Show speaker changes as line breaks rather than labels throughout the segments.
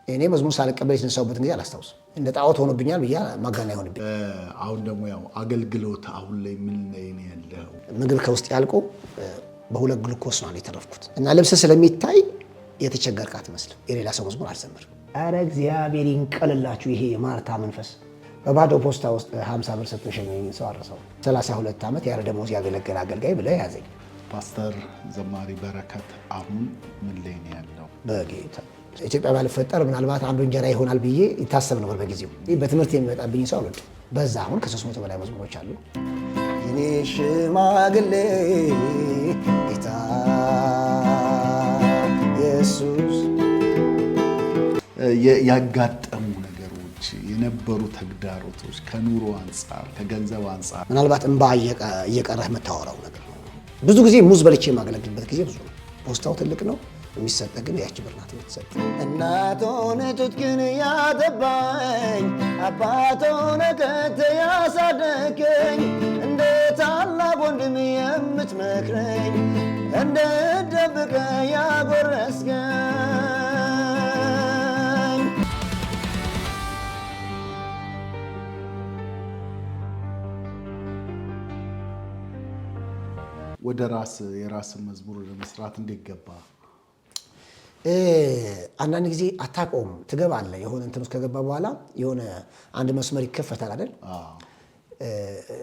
እኔ መዝሙር ሳልቀበል የተነሳሁበት ጊዜ አላስታውስም። እንደ ጣዖት ሆኖብኛል ብያ ማጋና ይሆንብኝ።
አሁን ደግሞ ያው አገልግሎት አሁን ላይ ምን ላይ ነው ያለው?
ምግብ ከውስጥ ያልቆ በሁለት ግሉኮስ ነው የተረፍኩት እና ልብስ ስለሚታይ የተቸገርክ አትመስልም። የሌላ ሰው መዝሙር አልዘምርም። ኧረ እግዚአብሔር ይንቀልላችሁ። ይሄ የማርታ መንፈስ በባዶ ፖስታ ውስጥ 50 ብር ስትሸኘኝ ሰው አረሰው 32 ዓመት ያለ ደሞዝ ያገለገለ አገልጋይ ብለህ ያዘኝ።
ፓስተር ዘማሪ በረከት አሁን ምን ላይ ነው ያለው?
በጌታ ኢትዮጵያ ባልፈጠር ምናልባት አንዱ እንጀራ ይሆናል ብዬ ይታሰብ ነበር በጊዜው። በትምህርት የሚመጣብኝ ሰው አልወድም። በዛ አሁን ከ300 በላይ መዝሙሮች አሉ። እኔ ሽማግሌ ጌታ ኢየሱስ
ያጋጠሙ ነገሮች የነበሩ ተግዳሮቶች ከኑሮ አንጻር ከገንዘብ አንጻር
ምናልባት እንባ እየቀረህ የምታወራው ነገር ነው። ብዙ ጊዜ ሙዝ በልቼ የማገለግልበት ጊዜ ብዙ ነው። ፖስታው ትልቅ ነው። የሚሰጠ ግን ያቺ ብር ናት የምትሰጥ። እናት ሆነ ጡት ግን ያጠባኝ አባት ሆነ ከተ ያሳደገኝ እንደ ታላቅ ወንድም የምትመክረኝ እንደ ደብቀ ያጎረስከኝ
ወደ የራስን መዝሙር ለመስራት እንዴት ገባ?
አንዳንድ ጊዜ አታውቀውም። ትገባለህ የሆነ እንትን ውስጥ ከገባ በኋላ የሆነ አንድ መስመር ይከፈታል አይደል?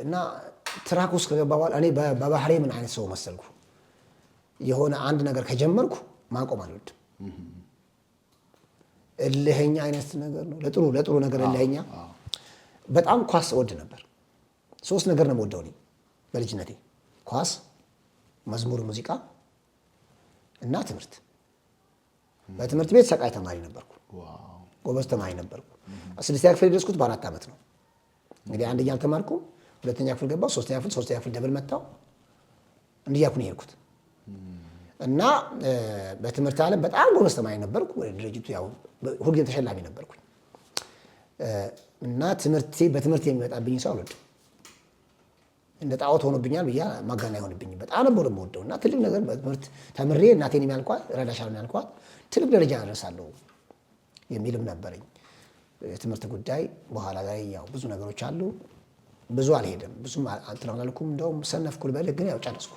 እና ትራክ ውስጥ ከገባ በኋላ እኔ በባህሬ ምን አይነት ሰው መሰልኩ? የሆነ አንድ ነገር ከጀመርኩ ማቆም አልወድም። እልኸኛ አይነት ነገር ነው። ለጥሩ ነገር እልኸኛ። በጣም ኳስ እወድ ነበር። 3 ነገር ነው የምወደው እኔ በልጅነቴ፣ ኳስ፣ መዝሙር፣ ሙዚቃ እና ትምህርት። በትምህርት ቤት ሰቃይ ተማሪ ነበርኩ። ጎበዝ ተማሪ ነበርኩ። 6ኛ ክፍል የደረስኩት በ4 ዓመት ነው። እንግዲህ አንደኛ አልተማርኩም፣ 2ኛ ክፍል ገባሁ፣ 3ኛ ክፍል ደብል መታው። እንዲያኩ ነው የሄድኩት እና በትምህርት ዓለም በጣም ጎበዝ ተማሪ ነበርኩ። ወደ ድርጅቱ ያው ሁልጊዜ ተሸላሚ ነበርኩ እና በትምህርት የሚመጣብኝ ሰው አልወድም። እንደ ጣዖት ሆኖብኛል ብያ ማጋና ይሆንብኝ። በጣም ነበር የምወደው እና ትልቅ ነገር በትምህርት ተምሬ እናቴን የሚያልኳት ረዳሻል ያልኳት ትልቅ ደረጃ አደርሳለሁ የሚልም ነበረኝ። የትምህርት ጉዳይ በኋላ ላይ ያው ብዙ ነገሮች አሉ። ብዙ አልሄድም፣ ብዙም አልተናገርኩም። እንደውም ሰነፍኩ ልበልህ፣ ግን ያው ጨረስኩ።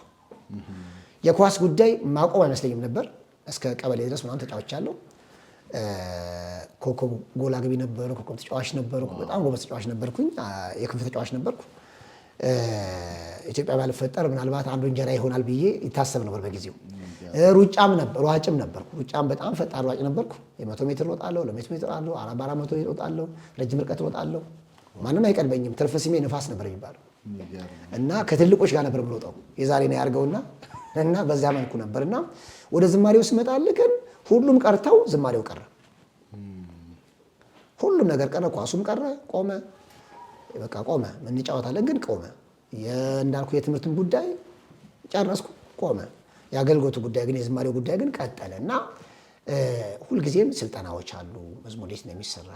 የኳስ ጉዳይ ማቆም አይመስለኝም ነበር። እስከ ቀበሌ ድረስ ምናምን ተጫውቻለሁ። ኮከብ ጎል አግቢ ነበርኩ፣ ኮከብ ተጫዋች ነበርኩ። በጣም ጎበዝ ተጫዋች ነበርኩኝ። የክንፍ ተጫዋች ነበርኩ። ኢትዮጵያ ባልፈጠር ምናልባት አንዱ እንጀራ ይሆናል ብዬ ይታሰብ ነበር በጊዜው። ሯጭም ነበርኩ። ሩጫም በጣም ፈጣን ሯጭ ነበርኩ። የ100 ሜትር እሮጣለሁ፣ ለ100 ሜትር እሮጣለሁ፣ 400 ሜትር እሮጣለሁ፣ ረጅም ርቀት እሮጣለሁ። ማንም አይቀድመኝም። ትርፍ ስሜ ንፋስ ነበር የሚባለው እና ከትልቆች ጋር ነበር የምሮጠው። የዛሬ ነው ያርገውና እና በዛ መልኩ ነበርና ወደ ዝማሬው ስመጣልህ ግን ሁሉም ቀርተው ዝማሬው ቀረ። ሁሉም ነገር ቀረ። ኳሱም ቀረ፣ ቆመ። በቃ ቆመ። ምን እንጫወታለን ግን ቆመ። እንዳልኩ የትምህርትን ጉዳይ ጨረስኩ፣ ቆመ። የአገልግሎቱ ጉዳይ ግን የዝማሬው ጉዳይ ግን ቀጠለ እና ሁልጊዜም ስልጠናዎች አሉ። መዝሙር እንዴት ነው የሚሰራ፣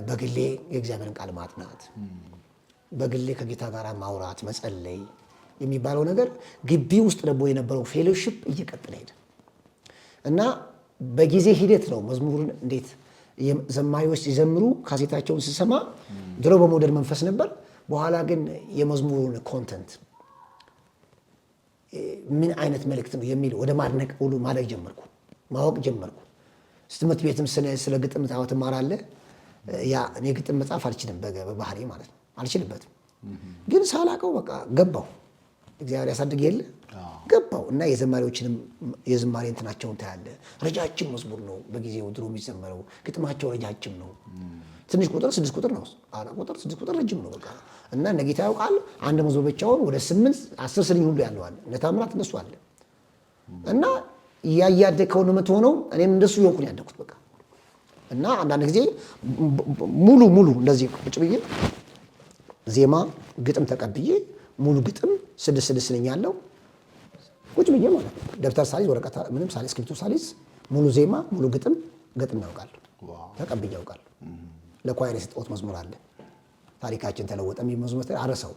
በግሌ የእግዚአብሔርን ቃል ማጥናት፣ በግሌ ከጌታ ጋር ማውራት፣ መጸለይ የሚባለው ነገር ግቢ ውስጥ ደግሞ የነበረው ፌሎሺፕ እየቀጠለ ሄደ እና በጊዜ ሂደት ነው መዝሙሩን እንዴት ዘማሪዎች ሲዘምሩ ካሴታቸውን ስሰማ ድሮ በሞደር መንፈስ ነበር። በኋላ ግን የመዝሙሩን ኮንተንት ምን አይነት መልእክት ነው የሚል ወደ ማድነቅ ሁሉ ማድረግ ጀመርኩ፣ ማወቅ ጀመርኩ። ትምህርት ቤትም ስለ ግጥም ትማራለህ። ያ እኔ ግጥም መጻፍ አልችልም፣ በባህሪ ማለት ነው አልችልበትም። ግን ሳላቀው በቃ ገባው። እግዚአብሔር ያሳድግ የለ ገባው እና የዘማሪዎችንም የዝማሬ እንትናቸውን ታያለ። ረጃጅም መዝሙር ነው በጊዜው ድሮ የሚዘመረው። ግጥማቸው ረጃጅም ነው። ትንሽ ቁጥር 6 ቁጥር ነው፣ 4 ቁጥር 6 ቁጥር ረጅም ነው በቃ እና እነ ጌታ ያውቃል አንድ መዝሙር ብቻውን ወደ 8 10 ስንኝ ሁሉ ያለው አለ። እነ ታምራት እነሱ አለ እና ያያደከው ነው የምትሆነው። እኔም እንደሱ ይወኩኝ ያደኩት በቃ እና አንዳንድ ጊዜ ሙሉ እንደዚህ ቁጭ ብዬ ዜማ ግጥም ተቀብዬ ሙሉ ግጥም 6 ስንኝ ያለው ቁጭ ብዬ ማለት ነው። ደብተር ሳሊዝ ወረቀት ምንም ሳሊዝ እስክሪብቶ ሳሊዝ ሙሉ ዜማ ሙሉ ግጥም ያውቃለሁ፣ ተቀብዬ ያውቃለሁ። ለኳየር የሰጠሁት መዝሙር አለ። ታሪካችን ተለወጠ የሚል መዝሙር አረሰው።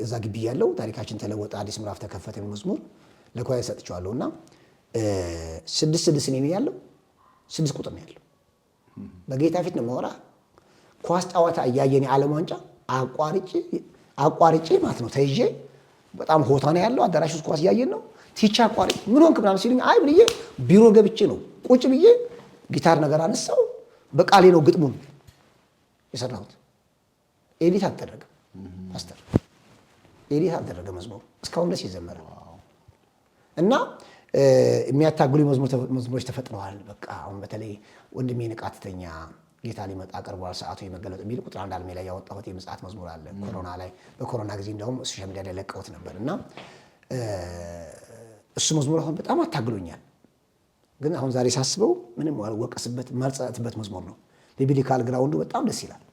እዛ ግቢ ያለው ታሪካችን ተለወጠ አዲስ ምዕራፍ ተከፈተ የሚል መዝሙር ለኳየር ሰጥቼዋለሁ እና 6 ነው ያለው 6 ቁጥር ነው ያለው። በጌታ ፊት ነው የማወራ። ኳስ ጨዋታ እያየን የዓለም ዋንጫ አቋርጬ ማለት ነው ተይዤ በጣም ሆታ ነው ያለው። አዳራሽ ውስጥ ኳስ እያየን ነው። ቲቻ አቋርጬ ምን ሆንክ ምናምን ሲሉኝ አይ ብዬ ቢሮ ገብቼ ነው ቁጭ ብዬ ጊታር ነገር አነሳው። በቃሌ ነው ግጥሙን የሰራሁት። ኤዲት አልተደረገም። ፓስተር ኤዲት አልተደረገ መዝሙሩ እስካሁን ድረስ ይዘመራል። እና የሚያታግሉ መዝሙሮች ተፈጥረዋል። በቃ አሁን በተለይ ወንድሜ ንቃትተኛ ጌታ ሊመጣ ቀርቧል ሰዓቱ የመገለጥ የሚል ቁጥር 1 አልሜ ላይ ያወጣሁት የምጽአት መዝሙር አለ። ኮሮና ላይ በኮሮና ጊዜ እንደውም ሶሻል ሚዲያ ላይ ለቀውት ነበር እና እሱ መዝሙር አሁን በጣም አታግሎኛል። ግን አሁን ዛሬ ሳስበው ምንም ወቀስበት ማልጸጸትበት መዝሙር ነው። ቢብሊካል ግራውንዱ በጣም ደስ ይላል።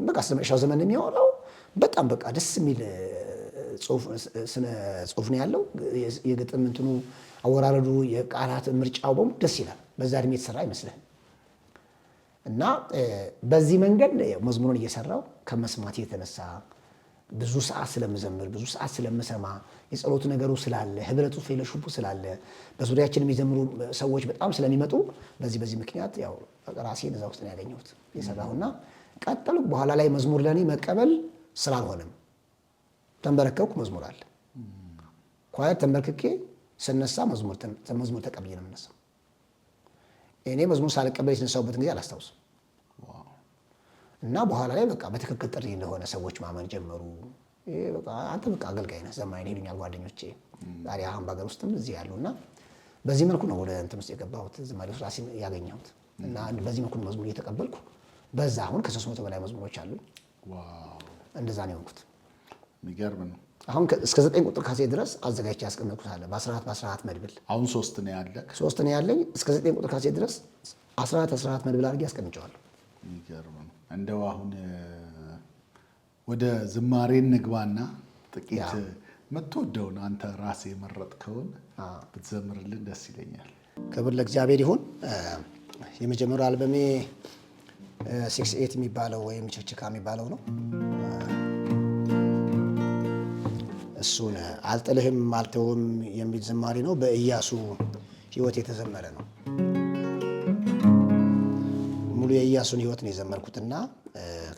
በቃ ስለመሻው ዘመን የሚያወራው በጣም በቃ ደስ የሚል ስነ ጽሁፍ ነው ያለው። የግጥም እንትኑ አወራረዱ፣ የቃላት ምርጫው በሙሉ ደስ ይላል። በዛ እድሜ የተሰራ አይመስልህም። እና በዚህ መንገድ መዝሙሩን እየሰራው ከመስማት የተነሳ ብዙ ሰዓት ስለምዘምር ብዙ ሰዓት ስለምሰማ የጸሎቱ ነገሩ ስላለ ህብረቱ ፌሎሺፑ ስላለ በዙሪያችን የሚዘምሩ ሰዎች በጣም ስለሚመጡ በዚህ ምክንያት ያው ራሴን እዛ ውስጥ ነው ያገኘሁት የሰራሁና ቀጠሉ። በኋላ ላይ መዝሙር ለኔ መቀበል ስላልሆነም ተንበረከኩ። መዝሙር አለ ኳየር ተንበርክኬ ስነሳ መዝሙር ተቀብዬ ነው የምነሳው። እኔ መዝሙር ሳልቀበል የተነሳሁበትን ጊዜ አላስታውስም። እና በኋላ ላይ በቃ በትክክል ጥሪ እንደሆነ ሰዎች ማመን ጀመሩ። በቃ አንተ በቃ አገልጋይ ነህ ዘማኝ ነህ ይሉኛል ጓደኞቼ። ዛሬ አሁን በሀገር ውስጥም እዚህ ያሉና በዚህ መልኩ ነው ወደ እንትን ውስጥ የገባሁት ዝማሬ ውስጥ ራሴን ያገኘሁት። እና በዚህ መልኩ መዝሙር እየተቀበልኩ በዛ አሁን ከ300 በላይ መዝሙሮች አሉኝ። እንደዛ ነው የሆንኩት።
የሚገርም ነው።
አሁን እስከ 9 ቁጥር ካሴት ድረስ አዘጋጅቼ ያስቀመጥኩት አለ በ14 መድብል።
አሁን 3 ነው ያለ
3 ነው ያለኝ። እስከ 9 ቁጥር ካሴት ድረስ 14 መድብል አድርጌ ያስቀምጨዋለሁ።
የሚገርም ነው። እንደው አሁን ወደ ዝማሬ እንግባና ጥቂት የምትወደውን አንተ ራስህ የመረጥከውን ብትዘምርልን ደስ ይለኛል።
ክብር ለእግዚአብሔር ይሁን። የመጀመሪያው አልበሜ 68 የሚባለው ወይም ችክችካ የሚባለው ነው። እሱን አልጥልህም አልተውም የሚል ዝማሬ ነው። በኢያሱ ሕይወት የተዘመረ ነው። ሙሉ የኢያሱን ሕይወት ነው የዘመርኩትና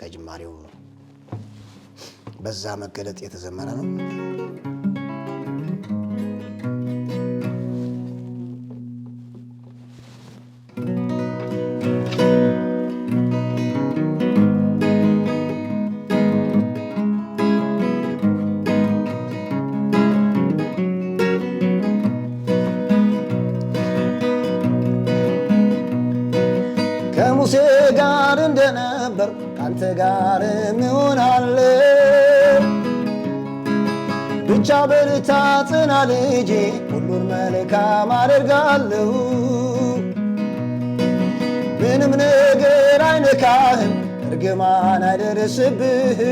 ከጅማሬው በዛ መገለጥ የተዘመረ ነው። ከሙሴ ጋር እንደነበር ካንተ ጋር እንሆናለን። ብቻ በርታ ጽና ልጄ፣ ሁሉን መልካም አደርጋለሁ። ምንም ነገር አይነካህም፣ እርግማን አይደርስብህም።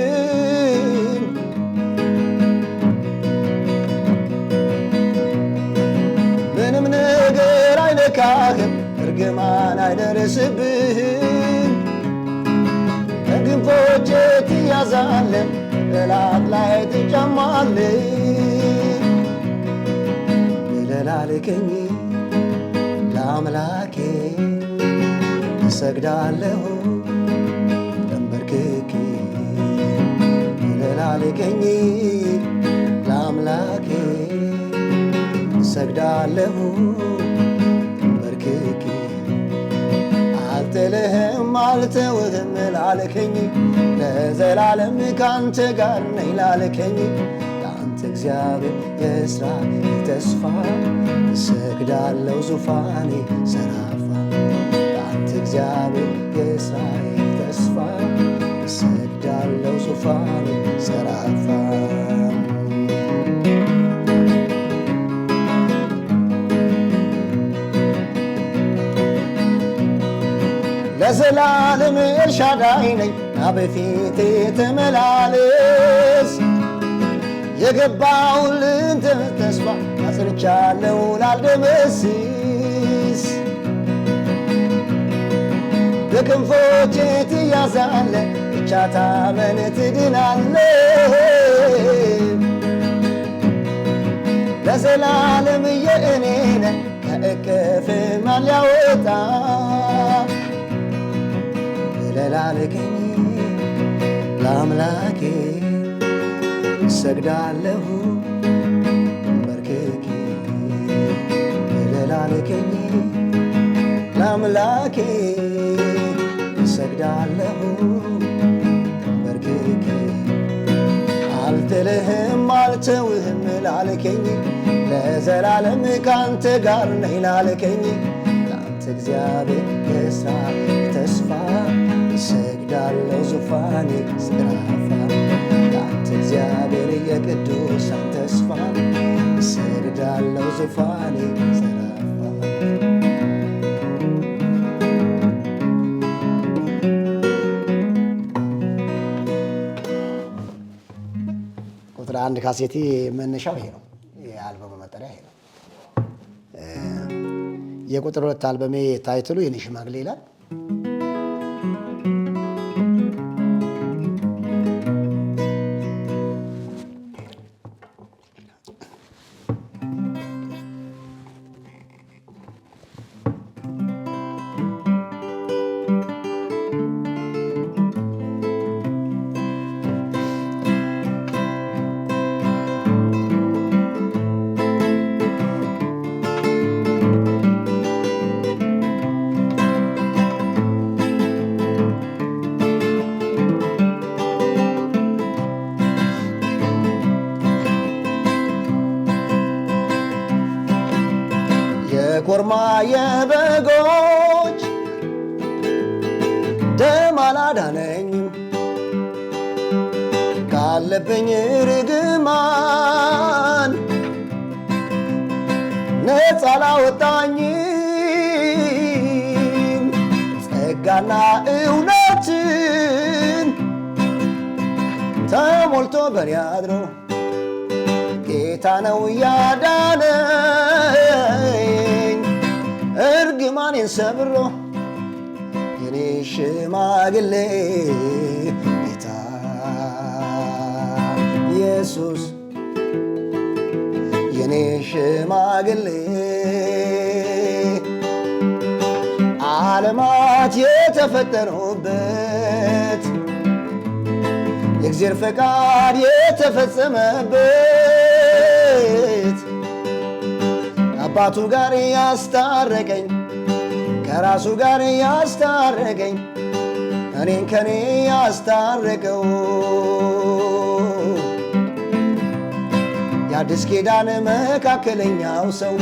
ምንም ነገር አይነካህም፣ እርግማን አይደርስብህም። ከግንፎቼ ትያዛለህ፣ ጠላት ላይ ትጫማለህ። እልልልልከኝ ለአምላኬ እሰግዳለሁ ተንበርክኬ። እልልልልከኝ ለአምላኬ እሰግዳለሁ ተንበርክኬ። አልጥልህም አልተውህም ላልከኝ፣ ለዘላለም ካንተ ጋር ነኝ ላልከኝ፣ ለአንተ እግዚአብሔር የእስራኤል ተስፋ እሰግዳለሁ ዙፋኔ ሰራፋ። ለአንተ እግዚአብሔር የእስራኤል ተስፋ እሰግዳለሁ ዙፋኔ ሰራፋ። ለዘላለም ኤልሻዳይ ነኝ ና በፊቴ ተመላለስ። የገባሁልን ተስፋ አጽንቻለሁ ላልደመስስ። በክንፎቼ ትያዛለህ፣ ብቻ ታመን ትድናለህ። ለዘላለም የእኔ ነህ ከእቅፍ ማን ሊያወጣ ለላልከኝ ለአምላኬ እሰግዳለሁ በርክኬ ለላልከኝ ለአምላኬ እሰግዳለሁ በርክኬ አልጥልህም አልተውህም ላልከኝ ለዘላለም ካንተ ጋር ነኝ ላልከኝ ለአንተ እግዚአብሔር የእስራኤል ተስፋ እሰግዳለሁ ዙፋኔ ስራፋ ለአንተ እግዚአብሔር የቅዱሳን ተስፋ እሰግዳለሁ ዙፋኔ ስራፋ ቁጥር 1 ካሴቴ መነሻው ይሄ ነው። የአልበሙ መጠሪያ ይሄ ነው። የቁጥር 2 አልበሜ ታይትሉ የኔ ሽማግሌ ይላል። የኮርማ የበጎች ደም አላዳነኝም ካለብኝ ርግማን ነፃ አላወጣኝም ጸጋና እውነትን ተሞልቶ በኔ አድሮ ጌታ ነው ያዳነኝ እርግማኔን ሰብሮ የኔ ሽማግሌ ጌታ ኢየሱስ የኔ ሽማግሌ ዓለማት የተፈጠሩበት የእግዚአብሔር ፈቃድ የተፈጸመበት አባቱ ጋር ያስታረቀኝ ከራሱ ጋር ያስታረቀኝ እኔን ከኔ ያስታረቀው የአዲስ ኪዳን መካከለኛው ሰው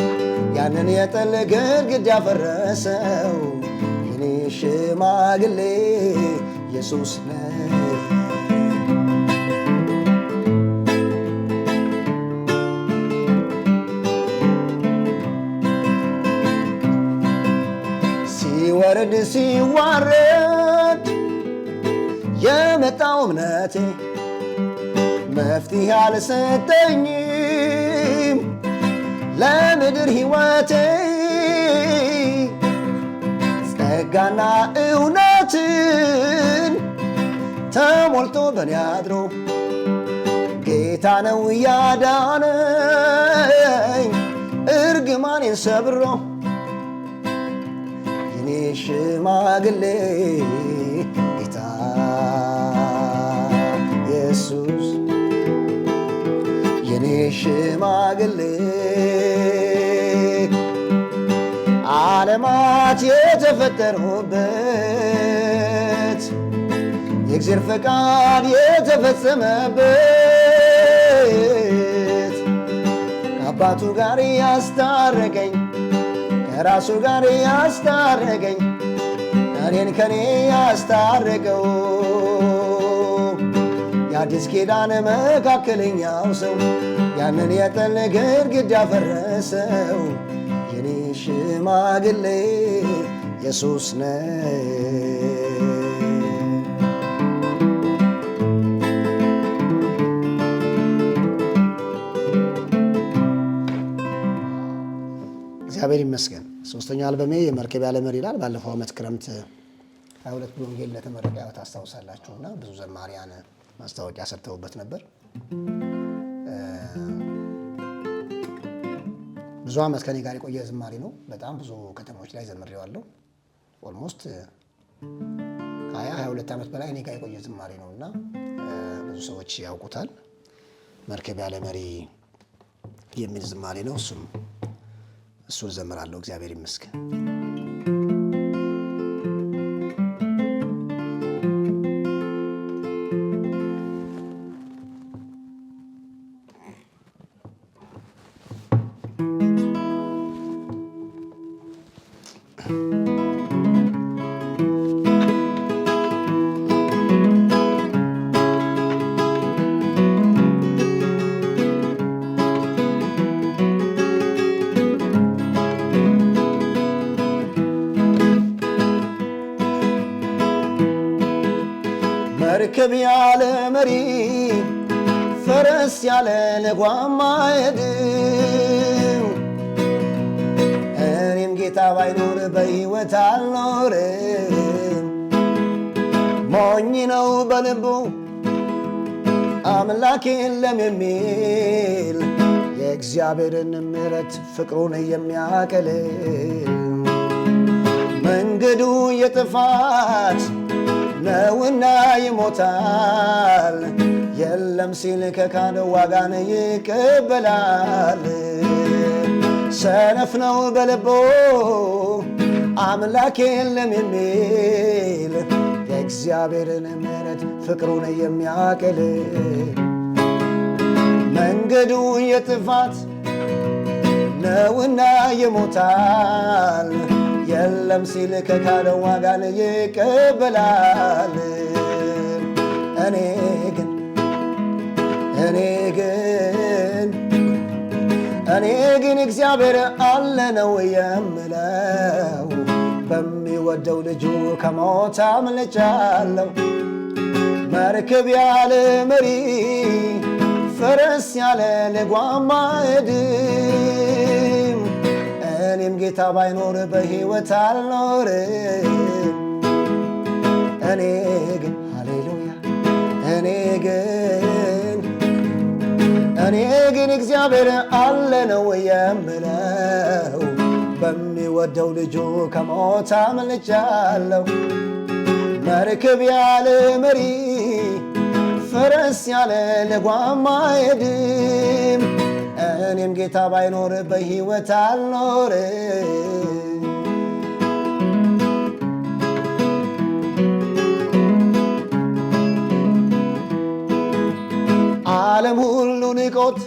ያንን የጥል ግድግዳ ያፈረሰው የኔ ሽማግሌ ኢየሱስ ነው። ሲወርድ ሲዋረድ የመጣው እምነቴ መፍትሄ አልሰጠኝም ለምድር ሕይወቴ ጸጋና እውነትን ተሞልቶ በኔ አድሮ ጌታ ነው ያዳነኝ እርግማኔን ሰብሮ የኔ ሽማግሌ ጌታ ኢየሱስ የኔ ሽማግሌ ዓለማት የተፈጠሩበት የእግዚአብሔር ፈቃድ የተፈጸመበት ከአባቱ ጋር ያስታረቀኝ ከራሱ ጋር ያስታረቀኝ እኔን ከኔ ያስታረቀው የአዲስ ኪዳን መካከለኛው ሰው ያንን የጥል ግድግዳ ያፈረሰው የኔ ሽማግሌ ኢየሱስ ነው። እግዚአብሔር ይመስገን። ሶስተኛው አልበሜ የመርከብ ያለ መሪ ይላል። ባለፈው ዓመት ክረምት 22 ወንጌል ለተመረቀ ያው ታስታውሳላችሁና ብዙ ዘማሪያን ማስታወቂያ ሰርተውበት ነበር። ብዙ ዓመት ከኔ ጋር የቆየ ዝማሬ ነው። በጣም ብዙ ከተሞች ላይ ዘምሬዋለሁ። ኦልሞስት 22 ዓመት በላይ እኔ ጋር የቆየ ዝማሬ ነው እና ብዙ ሰዎች ያውቁታል። መርከብ ያለ መሪ የሚል ዝማሬ ነው። እሱን ዘምራለሁ። እግዚአብሔር ይመስገን። መርከብ ያለ መሪ ፈረስ ያለ ልጓም አይሄድም። እኔም ጌታ ባይኖር በሕይወት አልኖርም። ሞኝ ነው በልቡ አምላክ የለም የሚል የእግዚአብሔርን ምሕረት ፍቅሩን የሚያቀልል መንገዱ የጥፋት ነውና ይሞታል። የለም ሲል ከካደው ዋጋን ይቀበላል። ሰነፍ ነው በልቡ አምላክ የለም የሚል የእግዚአብሔርን ምሕረት ፍቅሩን የሚያቀልል መንገዱ የጥፋት ነውና ይሞታል። የለም ሲል ከካደው ዋጋን ይቀበላል። እኔ ግን እግዚአብሔር አለ ነው የምለው። በሚወደው ልጁ ከሞት አምልጫለሁ። መርከብ ያለ መሪ ፈረስ ያለ ልጓም አይሄድም። እኔም ጌታ ባይኖር በሕይወት አልኖርም። እኔ ግን ሃሌሉያ እኔ ግን እግዚአብሔር አለ ነው የምለው። በሚወደው ልጁ ከሞት አምልጫለሁ። መርከብ ያለ መሪ ፈረስ ያለ ልጓም አይሄድም። እኔም ጌታ ባይኖር በሕይወት አልኖርም። ዓለም ሁሉ ንቆት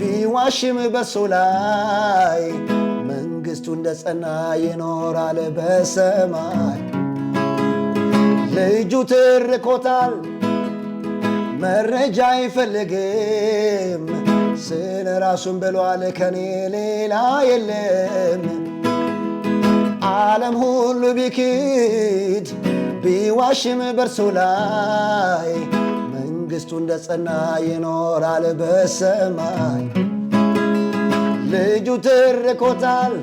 ቢዋሽም በሱ ላይ መንግሥቱ እንደ ጸና ይኖራል በሰማይ። ልጁ ትርኮታል መረጃ አይፈልግም። ስለ ራሱን ብሏል ከኔ ሌላ የለም። ዓለም ሁሉ ቢክድ ቢዋሽም በርሱ ላይ መንግሥቱ እንደ ጸና ይኖራል በሰማይ። ልጁ ትርኮታል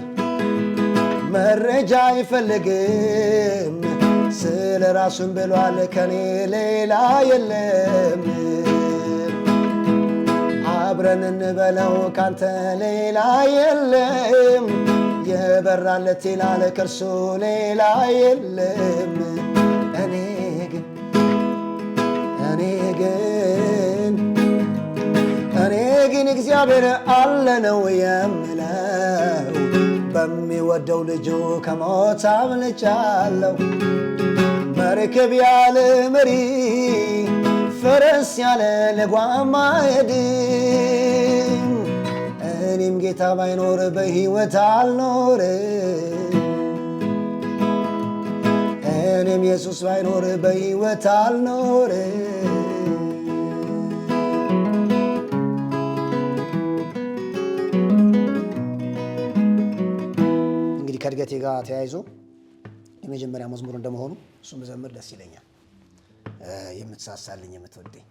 መረጃ አይፈልግም። ስለ ራሱን ብሏል ከኔ ሌላ የለም። አብረን እንበለው ካንተ ሌላ የለም። የበራለት ይላል ከእርሱ ሌላ የለም። እኔ ግን እግዚአብሔር አለ ነው የምለው። በሚወደው ልጁ ከሞት አምልጫለሁ። መርከብ ያለ መሪ ፈረስ ያለ ልጓም አይሄድም። እኔም ጌታ ባይኖር በሕይወት አልኖርም። እኔም ኢየሱስ ባይኖር በሕይወት አልኖርም። እንግዲህ ከእድገቴ ጋር ተያይዞ የመጀመሪያ መዝሙር እንደመሆኑ እሱም ብዘምር ደስ ይለኛል። የምትሳሳልኝ የምትወደኝ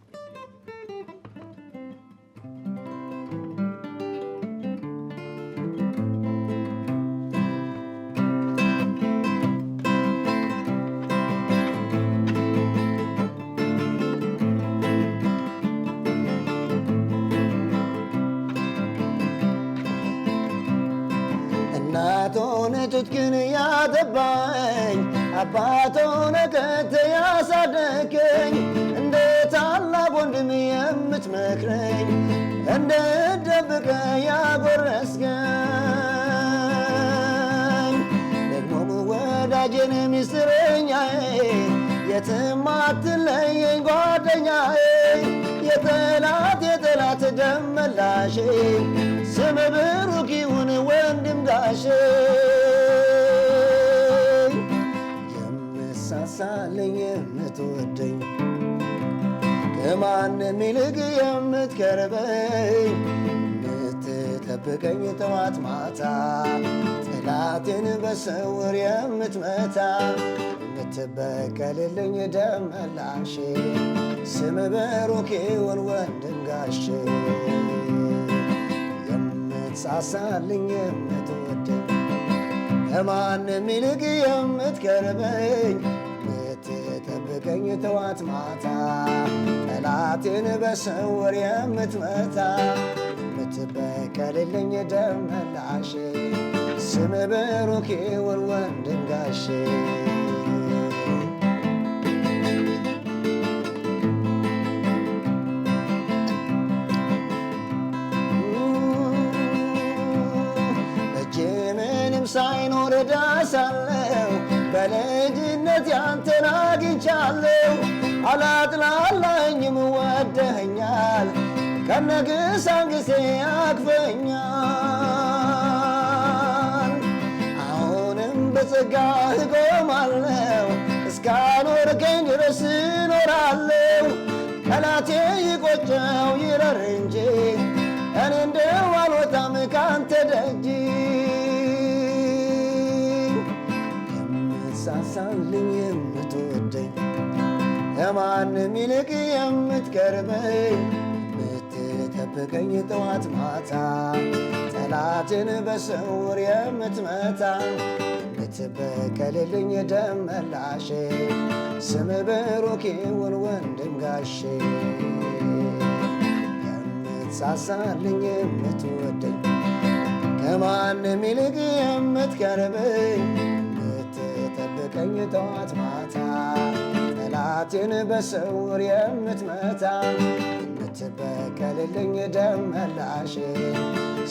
ጡት ግን ያጠባኝ አባት ሆነህ ከተ ያሳደገኝ እንደ ታላቅ ወንድም የምትመክረኝ እንድደብቀ ያጎረስከኝ ደግሞም ወዳጄን ሚስጥረኛዬ የትም አትለየኝ ጓደኛዬ የጠላት ደም መላሼ ስም ብሩክ ይሁን ወንድም ጋሼ የምትሳሳልኝ የምትወደኝ ከማንም ይልቅ የምትቀርበኝ የምትጠብቀኝ ጠዋት ማታ ጠላቴን በስውር የምትመታ የምትበቀልልኝ ደም መላሼ ስም ብሩክ ይሁን ወንድም ጋሼ የምትሳሳልኝ የምትወደኝ ከማንም ይልቅ የምትቀርበኝ የምትጠብቀኝ ጠዋት ማታ ጠላቴን በስውር የምትመታ የምትበቀልልኝ ደም መላሼ ስም ብሩክ ይሁን ወንድም ጋሼ ሳይኖር ዳሳለው በልጅነት ያንተን አግኝቻለሁ አላጥላላኝም ወደኸኛል ከነግሳንግሴ አቅፈኛል አሁንም በጸጋህ እቆማለሁ እስካኖርከኝ ድረስ እኖራለሁ ጠላቴ ይቆጨው ይረር እንጂ እኔ እንደው አልወጣም ካንተ ደጅ ሳሳልኝ የምትወደኝ ከማንም ይልቅ የምትቀርበኝ የምትጠብቀኝ ጠዋት ማታ ጠላትን በስውር የምትመታ የምትበቀልልኝ ደም መላሼ ስም ብሩክ ይሁን ወንድም ጋሼ የምትሳሳልኝ የምትወደኝ ከማንም ይልቅ የምትቀርበኝ ጠብቀኝ ጠዋት ማታ ጠላቴን በስውር የምትመታ የምትበቀልልኝ ደም መላሼ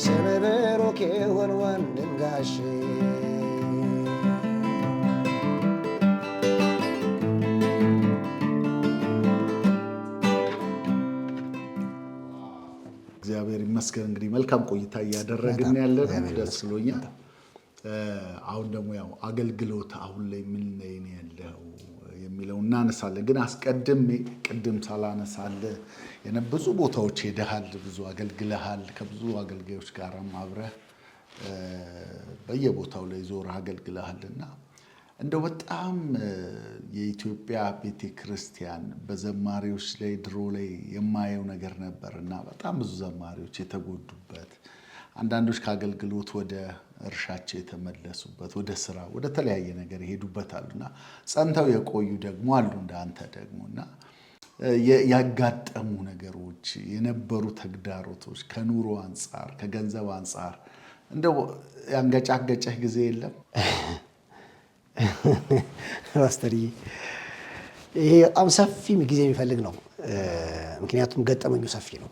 ስም ብሩክ ይሁን ወንድም ጋሼ
እግዚአብሔር ይመስገን። እንግዲህ መልካም ቆይታ እያደረግን ያለን ደስ ብሎኛል። አሁን ደግሞ ያው አገልግሎት አሁን ላይ ምን ላይ ነው ያለው የሚለው እናነሳለን። ግን አስቀድሜ ቅድም ሳላነሳልህ ብዙ ቦታዎች ሄደሃል፣ ብዙ አገልግለሃል፣ ከብዙ አገልጋዮች ጋርም አብረህ በየቦታው ላይ ዞረህ አገልግለሃልና እንደው በጣም የኢትዮጵያ ቤተክርስቲያን በዘማሪዎች ላይ ድሮ ላይ የማየው ነገር ነበርና በጣም ብዙ ዘማሪዎች የተጎዱበት፣ አንዳንዶች ከአገልግሎት ወደ እርሻቸው የተመለሱበት፣ ወደ ስራ ወደ ተለያየ ነገር ይሄዱበታልና ጸንተው የቆዩ ደግሞ አሉ እንዳንተ ደግሞና ያጋጠሙ ነገሮች የነበሩ ተግዳሮቶች ከኑሮ አንፃር ከገንዘብ አንፃር እንደው ያንገጫገጨህ ጊዜ የለም?
ፓስተርዬ ይሄ በጣም ሰፊ ጊዜ የሚፈልግ ነው። ምክንያቱም ገጠመኙ ሰፊ ነው።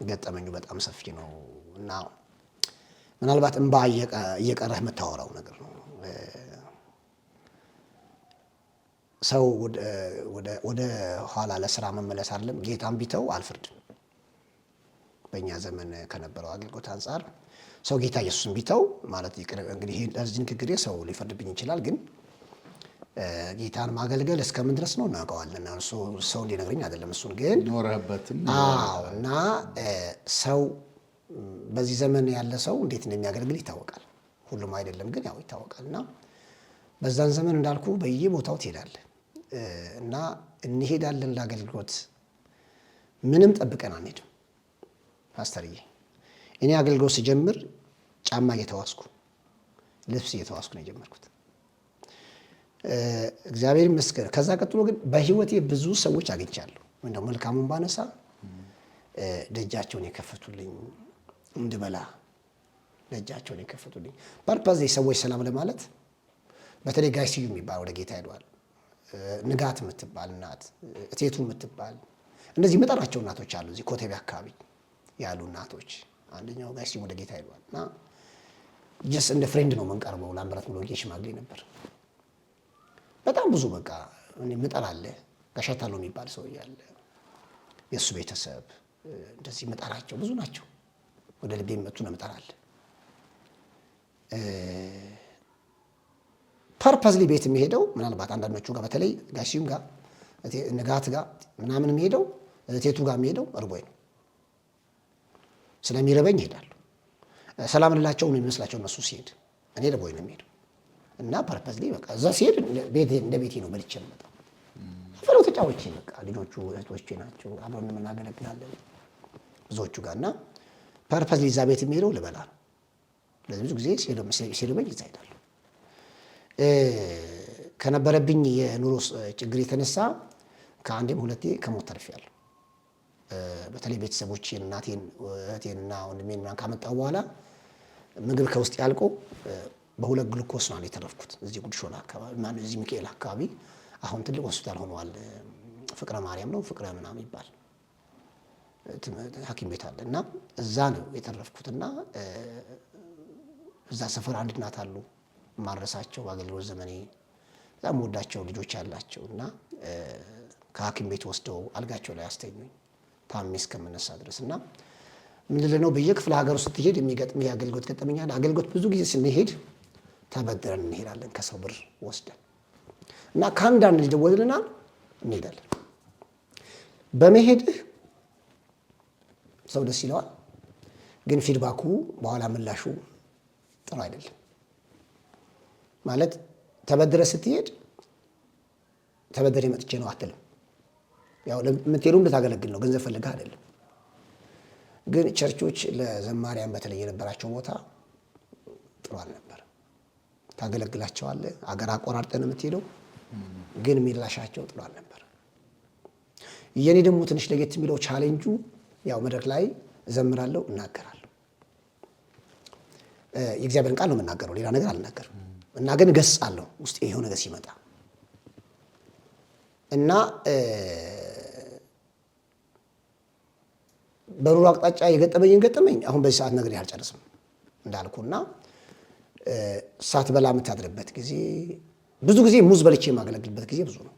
ገጠመኙ በጣም ሰፊ ነው እና ምናልባት እንባ እየቀረህ የምታወራው ነገር ነው። ሰው ወደ ኋላ ለስራ መመለስ አይደለም ጌታን ቢተው አልፍርድም። በእኛ ዘመን ከነበረው አገልግሎት አንጻር ሰው ጌታ ኢየሱስን ቢተው ማለት እንግዲህ ለዚህ ንግግሬ ሰው ሊፈርድብኝ ይችላል። ግን ጌታን ማገልገል እስከምን ድረስ ነው እናውቀዋለን። ሰው እንዲነግረኝ አይደለም። እሱን ግን
ኖረህበትም
እና ሰው በዚህ ዘመን ያለ ሰው እንዴት እንደሚያገልግል ይታወቃል። ሁሉም አይደለም ግን ያው ይታወቃል። እና በዛን ዘመን እንዳልኩ በየቦታው ትሄዳለህ እና እንሄዳለን ለአገልግሎት ምንም ጠብቀን አንሄድም። ፓስተርዬ እኔ አገልግሎት ስጀምር ጫማ እየተዋስኩ ልብስ እየተዋስኩ ነው የጀመርኩት። እግዚአብሔር ይመስገን። ከዛ ቀጥሎ ግን በህይወቴ ብዙ ሰዎች አግኝቻለሁ። እንደው መልካሙን ባነሳ ደጃቸውን የከፈቱልኝ እንድበላ ደጃቸውን የከፈቱልኝ። ፐርፐዝ ሰዎች ሰላም ለማለት በተለይ ጋሽ ስዩም የሚባል ወደ ጌታ ሄደዋል። ንጋት የምትባል እናት፣ እቴቱ የምትባል እንደዚህ መጠራቸው እናቶች አሉ። እዚህ ኮተቤ አካባቢ ያሉ እናቶች አንደኛው ጋሽ ስዩም ወደ ጌታ ሄደዋል እና ጀስት እንደ ፍሬንድ ነው የምንቀርበው። ላምበረት ሙሉ ሽማግሌ ነበር። በጣም ብዙ በቃ ምጠራለህ። ጋሻታለው የሚባል ሰው ያለ የእሱ ቤተሰብ እንደዚህ መጠራቸው ብዙ ናቸው። ወደ ልቤ መጡ ነው መጠራለህ። ፐርፐዝሊ ቤት የሚሄደው ምናልባት አንዳንዶቹ ጋር በተለይ ጋሽም ጋር ንጋት ጋር ምናምን የሚሄደው እቴቱ ጋር የሚሄደው እርቦኝ ነው። ስለሚረበኝ ይሄዳሉ። ሰላም ልላቸው ነው የሚመስላቸው እነሱ ሲሄድ፣ እኔ እርቦኝ ነው የሚሄደው እና ፐርፐዝሊ በቃ እዛ ሲሄድ እንደ ቤቴ ነው በልቼ የምመጣው። ፈረው ተጫወቼ በቃ ልጆቹ እህቶቼ ናቸው፣ አብረን እናገለግላለን ብዙዎቹ ጋር እና ፐርፐዝሊ እዛ ቤት የሚሄደው ልበላ ነው። ለዚህ ብዙ ጊዜ ሲርበኝ እዛ እሄዳለሁ። ከነበረብኝ የኑሮ ችግር የተነሳ ከአንዴም ሁለቴ ከሞት ተርፌያለሁ። በተለይ ቤተሰቦቼን እናቴን፣ እህቴንና ወንድሜን ምናምን ካመጣሁ በኋላ ምግብ ከውስጥ ያልቆ በሁለት ግሉኮስ ነው የተረፍኩት። እዚህ ጉድሾላ አካባቢ ማነው እዚህ ሚካኤል አካባቢ አሁን ትልቅ ሆስፒታል ሆኗል። ፍቅረ ማርያም ነው ፍቅረ ምናምን ይባል ሐኪም ቤት አለ እና እዛ ነው የተረፍኩትና እዛ ሰፈር አንድ እናት አሉ ማረሳቸው በአገልግሎት ዘመኔ በጣም ወዳቸው ልጆች ያላቸው እና ከሐኪም ቤት ወስደው አልጋቸው ላይ አስተኙኝ ታሜ እስከምነሳ ድረስ እና ምንድን ነው በየክፍለ ሀገሩ ስትሄድ የሚገጥም የአገልግሎት ገጠመኛል። አገልግሎት ብዙ ጊዜ ስንሄድ ተበድረን እንሄዳለን ከሰው ብር ወስደን እና ከአንዳንድ ይደወልልናል እንሄዳለን። በመሄድህ ሰው ደስ ይለዋል፣ ግን ፊድባኩ በኋላ ምላሹ ጥሩ አይደለም። ማለት ተበድረ ስትሄድ ተበድሬ መጥቼ ነው አትልም። ያው የምትሄዱ እንድታገለግል ነው፣ ገንዘብ ፈልገህ አይደለም። ግን ቸርቾች ለዘማሪያን በተለይ የነበራቸው ቦታ ጥሩ አልነበር። ታገለግላቸዋለህ፣ አገር አቆራርጠን የምትሄደው ግን የሚላሻቸው ጥሩ አልነበር። የኔ ደግሞ ትንሽ ለየት የሚለው ቻሌንጁ ያው መድረክ ላይ እዘምራለሁ፣ እናገራለሁ። የእግዚአብሔርን ቃል ነው የምናገረው፣ ሌላ ነገር አልናገርም። እና ግን እገስጻለሁ ውስጥ ይሄው ነገር ሲመጣ እና በሩሩ አቅጣጫ የገጠመኝ አሁን በዚህ ሰዓት ነገር አልጨርስም እንዳልኩና ሳትበላ የምታድርበት ጊዜ ብዙ ጊዜ ሙዝ በልቼ የማገለግልበት ጊዜ ብዙ ነው።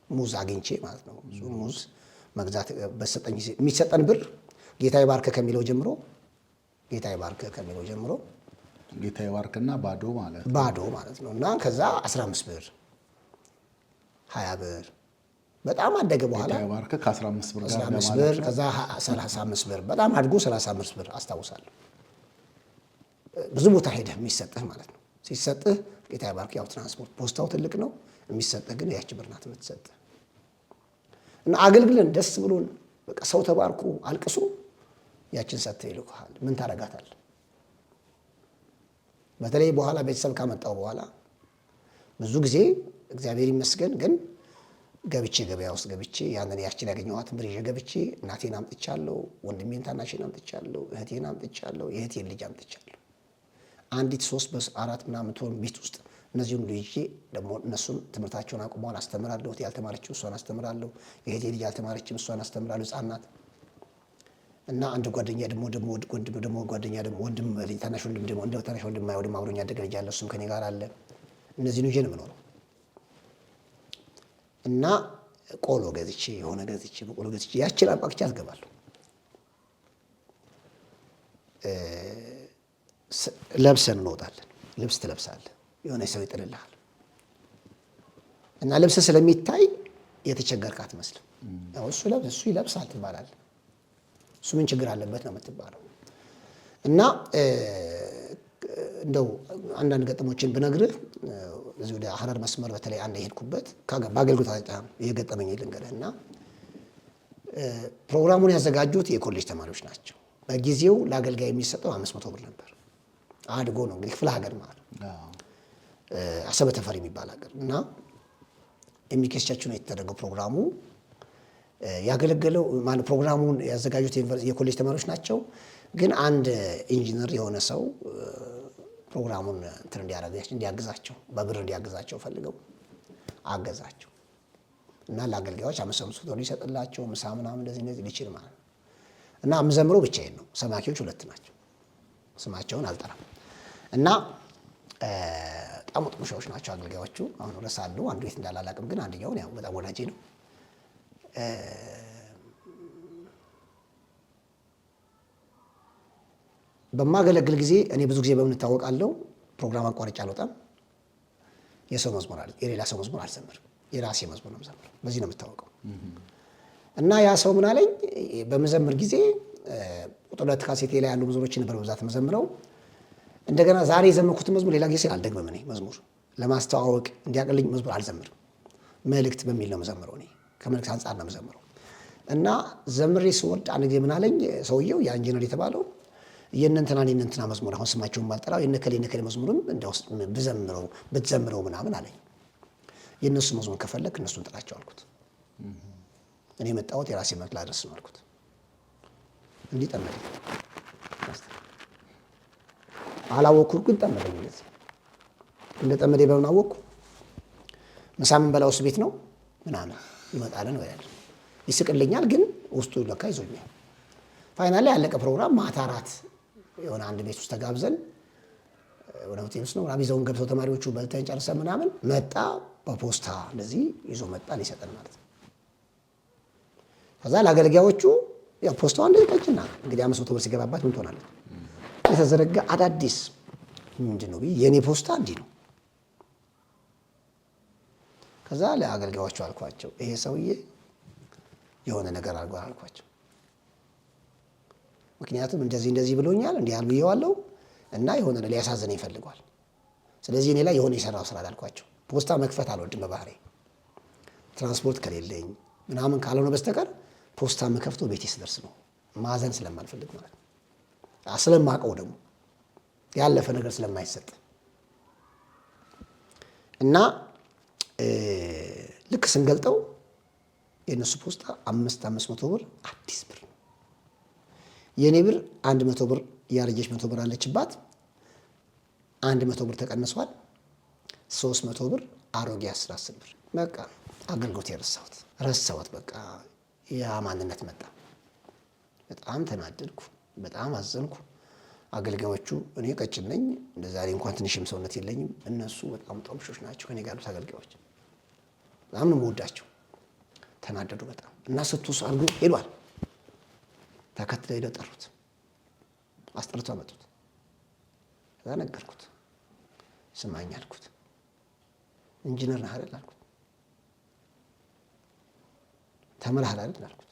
ሙዝ አግኝቼ ማለት ነው። ብዙ ሙዝ መግዛት በሰጠኝ ጊዜ የሚሰጠን ብር ጌታ ይባርክ ከሚለው ጀምሮ ጌታ ይባርክ ከሚለው ጀምሮ
ጌታ ይባርክና ባዶ
ማለት ነው እና ከዛ 15 ብር 20 ብር በጣም አደገ። በኋላ
ጌታ ይባርክ ከ15 ብር ጋር
15 ብር ከዛ 35 ብር በጣም አድጎ 35 ብር አስታውሳለሁ። ብዙ ቦታ ሄደህ የሚሰጥህ ማለት ነው። ሲሰጥህ ጌታ ይባርክ ያው ትራንስፖርት ፖስታው ትልቅ ነው፣ የሚሰጥህ ግን ያቺ ብር ናት የምትሰጥህ እና አገልግለን ደስ ብሎን በቃ ሰው ተባርኩ አልቅሱ ያችን ሰጥተህ ይልኩሃል። ምን ታረጋታለህ? በተለይ በኋላ ቤተሰብ ካመጣው በኋላ ብዙ ጊዜ እግዚአብሔር ይመስገን ግን ገብቼ ገበያ ውስጥ ገብቼ ያንን ያችን ያገኘኋትን ብር ይዤ ገብቼ እናቴን አምጥቻለሁ፣ ወንድሜን ታናሽን አምጥቻለሁ፣ እህቴን አምጥቻለሁ፣ የእህቴን ልጅ አምጥቻለሁ። አንዲት 3 በ4 ምናምን ትሆን ቤት ውስጥ እነዚህን ሁሉ ይዤ ደግሞ እነሱን ትምህርታቸውን አቁመዋል፣ አስተምራለሁ። እህቴ ያልተማረችው እሷን አስተምራለሁ፣ የእህቴ ልጅ ያልተማረችም እሷን አስተምራለሁ። ሕፃናት እና አንድ ጓደኛ ደግሞ ጓደኛ ደግሞ ወንድም ታናሽ ወንድም ደግሞ እንደው ታናሽ ወንድም ማይወድም አብሮኛ ያደገ ልጅ አለ፣ እሱም ከኔ ጋር አለ። እነዚህን ይዤ ነው የምኖረው እና ቆሎ ገዝቼ የሆነ ገዝቼ በቆሎ ገዝቼ ያችን አባክቼ አስገባለሁ። ለብሰን እንወጣለን። ልብስ ትለብሳለህ፣ የሆነ ሰው ይጥልልሃል እና ልብስ ስለሚታይ የተቸገርክ አትመስልም። ያው እሱ ይለብሳል ትባላለህ። እሱ ምን ችግር አለበት ነው የምትባለው። እና እንደው አንዳንድ ገጠሞችን ብነግርህ እዚህ ወደ ሐረር መስመር በተለይ አንድ የሄድኩበት በአገልግሎት አጣም የገጠመኝ ልንገርህ እና ፕሮግራሙን ያዘጋጁት የኮሌጅ ተማሪዎች ናቸው። በጊዜው ለአገልጋይ የሚሰጠው 500 ብር ነበር። አድጎ ነው እንግዲህ ክፍለ ሀገር ማለት አሰበ ተፈሪ የሚባል ሀገር እና የሚከስቻችሁ ነው የተደረገው ፕሮግራሙ። ያገለገለው ማለት ፕሮግራሙን ያዘጋጁት የኮሌጅ ተማሪዎች ናቸው። ግን አንድ ኢንጂነር የሆነ ሰው ፕሮግራሙን እንትን እንዲያግዛቸው በብር እንዲያግዛቸው ፈልገው አገዛቸው እና ለአገልጋዮች 500 ዶላር ይሰጥላቸው ምሳ ምናምን እንደዚህ ሊችል ማለት ነው። እና የምዘምረው ብቻዬን ነው። ሰማኪዎች 2 ናቸው። ስማቸውን አልጠራም። እና በጣም ጥሙሾች ናቸው አገልጋዮቹ። አሁን ረሳሉ። አንዱ የት እንዳላላቅም ግን አንደኛውን ያው በጣም ወዳጄ ነው። በማገለግል ጊዜ እኔ ብዙ ጊዜ በምን እታወቃለሁ? ፕሮግራም አቋርጬ አልወጣም። የሰው መዝሙር አለ፣ የሌላ ሰው መዝሙር አልዘምርም። የራሴ መዝሙር ነው የምዘምረው። በዚህ ነው የምታወቀው። እና ያ ሰው ምን አለኝ? በመዘምር ጊዜ ቁጥር 2 ካሴቴ ላይ ያሉ መዝሙሮችን ነበር በብዛት መዘምረው። እንደገና ዛሬ የዘመርኩትን መዝሙር ሌላ ጊዜ አልደግምም። እኔ መዝሙር ለማስተዋወቅ እንዲያቀልኝ መዝሙር አልዘምርም። መልእክት በሚል ነው የምዘምረው። እኔ ከመልእክት አንጻር ነው የምዘምረው። እና ዘምሬ ስወርድ አንድ ጊዜ ምን አለኝ ሰውየው፣ ያ ኢንጂነር የተባለው የእነንትና መዝሙር አሁን ስማቸውን ባልጠራው የነከሌ መዝሙርም እንደው ብትዘምረው ምናምን አለኝ። የእነሱ መዝሙር ከፈለክ እነሱን ጥራቸው አልኩት። እኔ የመጣሁት የራሴ መልእክት ላድረስ ነው አልኩት። እንዲህ ጠመደኝ። አላወቅኩት ግን ጠመደኝ። እንደ ጠመደኝ በምን አወቅኩ? ምሳ የምንበላው እሱ ቤት ነው ምናምን ይመጣልን ወያል ይስቅልኛል፣ ግን ውስጡ ለካ ይዞኛል። ፋይናል ላይ ያለቀ ፕሮግራም ማታ እራት የሆነ አንድ ቤት ውስጥ ተጋብዘን ወደ ሆቴል ውስጥ ነው ይዘውን ገብተው ተማሪዎቹ በልተን ጨርሰን ምናምን መጣ። በፖስታ እንደዚህ ይዞ መጣ ሊሰጠን ማለት ነው። ከዛ ለአገልጋዮቹ ያው ፖስታው አንድ ቀጭና እንግዲህ 500 ብር ሲገባባት ምን ትሆናለች? የተዘረጋ አዳዲስ ምንድን ነው የኔ ፖስታ እንዲህ ነው። ከዛ ለአገልጋዮቹ አልኳቸው ይሄ ሰውዬ የሆነ ነገር አድርጓል አልኳቸው። ምክንያቱም እንደዚህ ብሎኛል፣ እንዲህ ያልብየዋለሁ እና የሆነ ሊያሳዝነኝ ይፈልጓል። ስለዚህ እኔ ላይ የሆነ የሰራው ስራ አላልኳቸው። ፖስታ መክፈት አልወድም በባህሬ ትራንስፖርት ከሌለኝ ምናምን ካልሆነ በስተቀር ፖስታ መከፍቶ ቤቴ ስደርስ ነው። ማዘን ስለማልፈልግ ማለት ነው። ስለማውቀው ደግሞ ያለፈ ነገር ስለማይሰጥ እና ልክ ስንገልጠው የእነሱ ፖስታ 500 ብር አዲስ ብር ነው። የእኔ ብር 100 ብር ያረጀች 100 ብር አለችባት። 100 ብር ተቀንሷል። 300 ብር አሮጌ 10 ብር። በቃ አገልግሎት ረሳሁት። በቃ ያ ማንነት መጣ። በጣም ተናደድኩ፣ በጣም አዘንኩ። አገልጋዮቹ እኔ ቀጭን ነኝ፣ እንደዛሬ እንኳን ትንሽም ሰውነት የለኝም። እነሱ በጣም ጠምሾች ናቸው። ከኔ ጋር ያሉት አገልጋዮች በጣም ነው የምወዳቸው። ተናደዱ በጣም እና ስትውስ አድርጎ ሄዷል። ተከትለው ሄደው ጠሩት፣ አስጠርተው አመጡት። ከዛ ነገርኩት። ስማኝ አልኩት፣ ኢንጂነር ነህ አይደል አልኩት። ተምረሃል አይደል አልኩት።